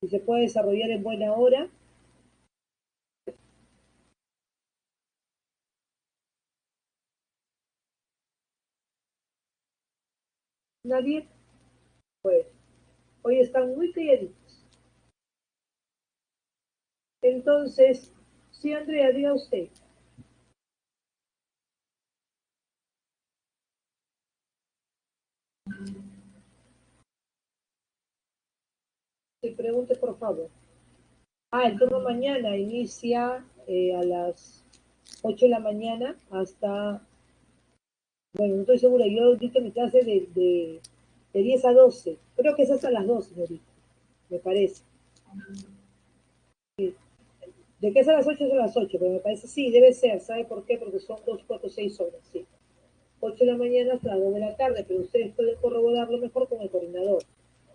Si se puede desarrollar en buena hora. ¿Nadie? Pues, hoy están muy calladitos. Entonces, sí, Andrea, diga usted. Se pregunte, por favor. El turno mañana inicia a las 8 de la mañana hasta, bueno, no estoy segura, yo dicto mi clase de 10 a 12. Creo que es hasta las 12, me parece. Sí. De que es a las 8 es a las 8, pero me parece, sí, debe ser. ¿Sabe por qué? Porque son 2, 4, 6 horas, sí. 8 de la mañana hasta las 2 de la tarde, pero ustedes pueden corroborarlo mejor con el coordinador.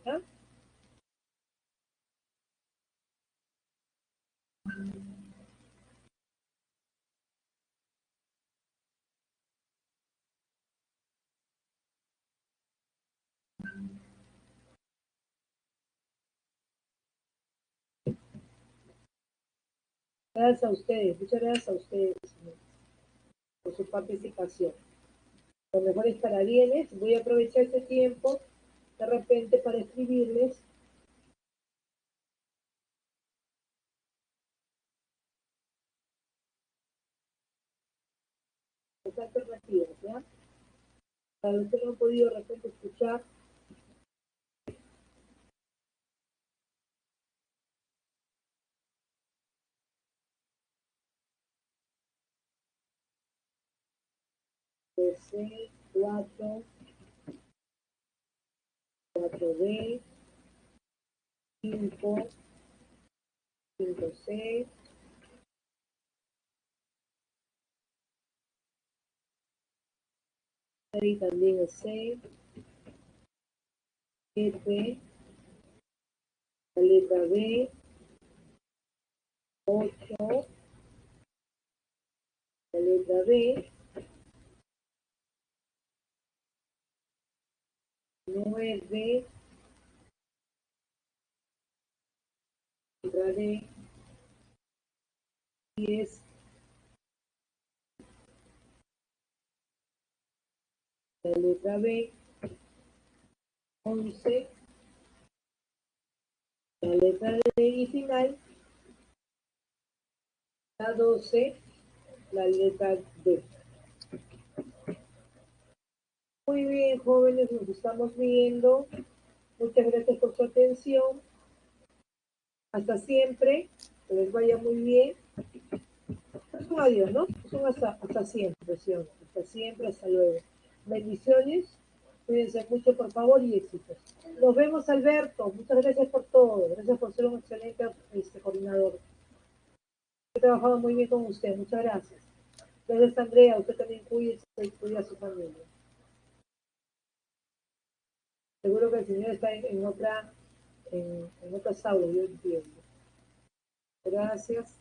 ¿Ah? Gracias a ustedes, muchas gracias a ustedes por su participación. Lo mejor es para bienes. Voy a aprovechar este tiempo de repente para escribirles las alternativas, ¿ya? Para los que no han podido de repente escuchar, C, 4, 4D, 5, 5C, y también es C, F, la letra B, 8, la letra B, 9, letra D, 10, la letra B, 11, la letra D y final, la 12, la letra D. Muy bien, jóvenes, nos estamos viendo. Muchas gracias por su atención. Hasta siempre. Que les vaya muy bien. Es un adiós, ¿no? Es un hasta siempre, ¿sí? Hasta siempre, hasta luego. Bendiciones. Cuídense mucho, por favor, y éxitos. Nos vemos, Alberto. Muchas gracias por todo. Gracias por ser un excelente coordinador. He trabajado muy bien con usted. Muchas gracias. Gracias, Andrea. Usted también cuídese y cuida a su familia. Seguro que el señor está en otra sauna, yo entiendo. Gracias.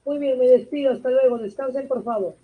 Muy bien, me despido. Hasta luego. Descansen, por favor.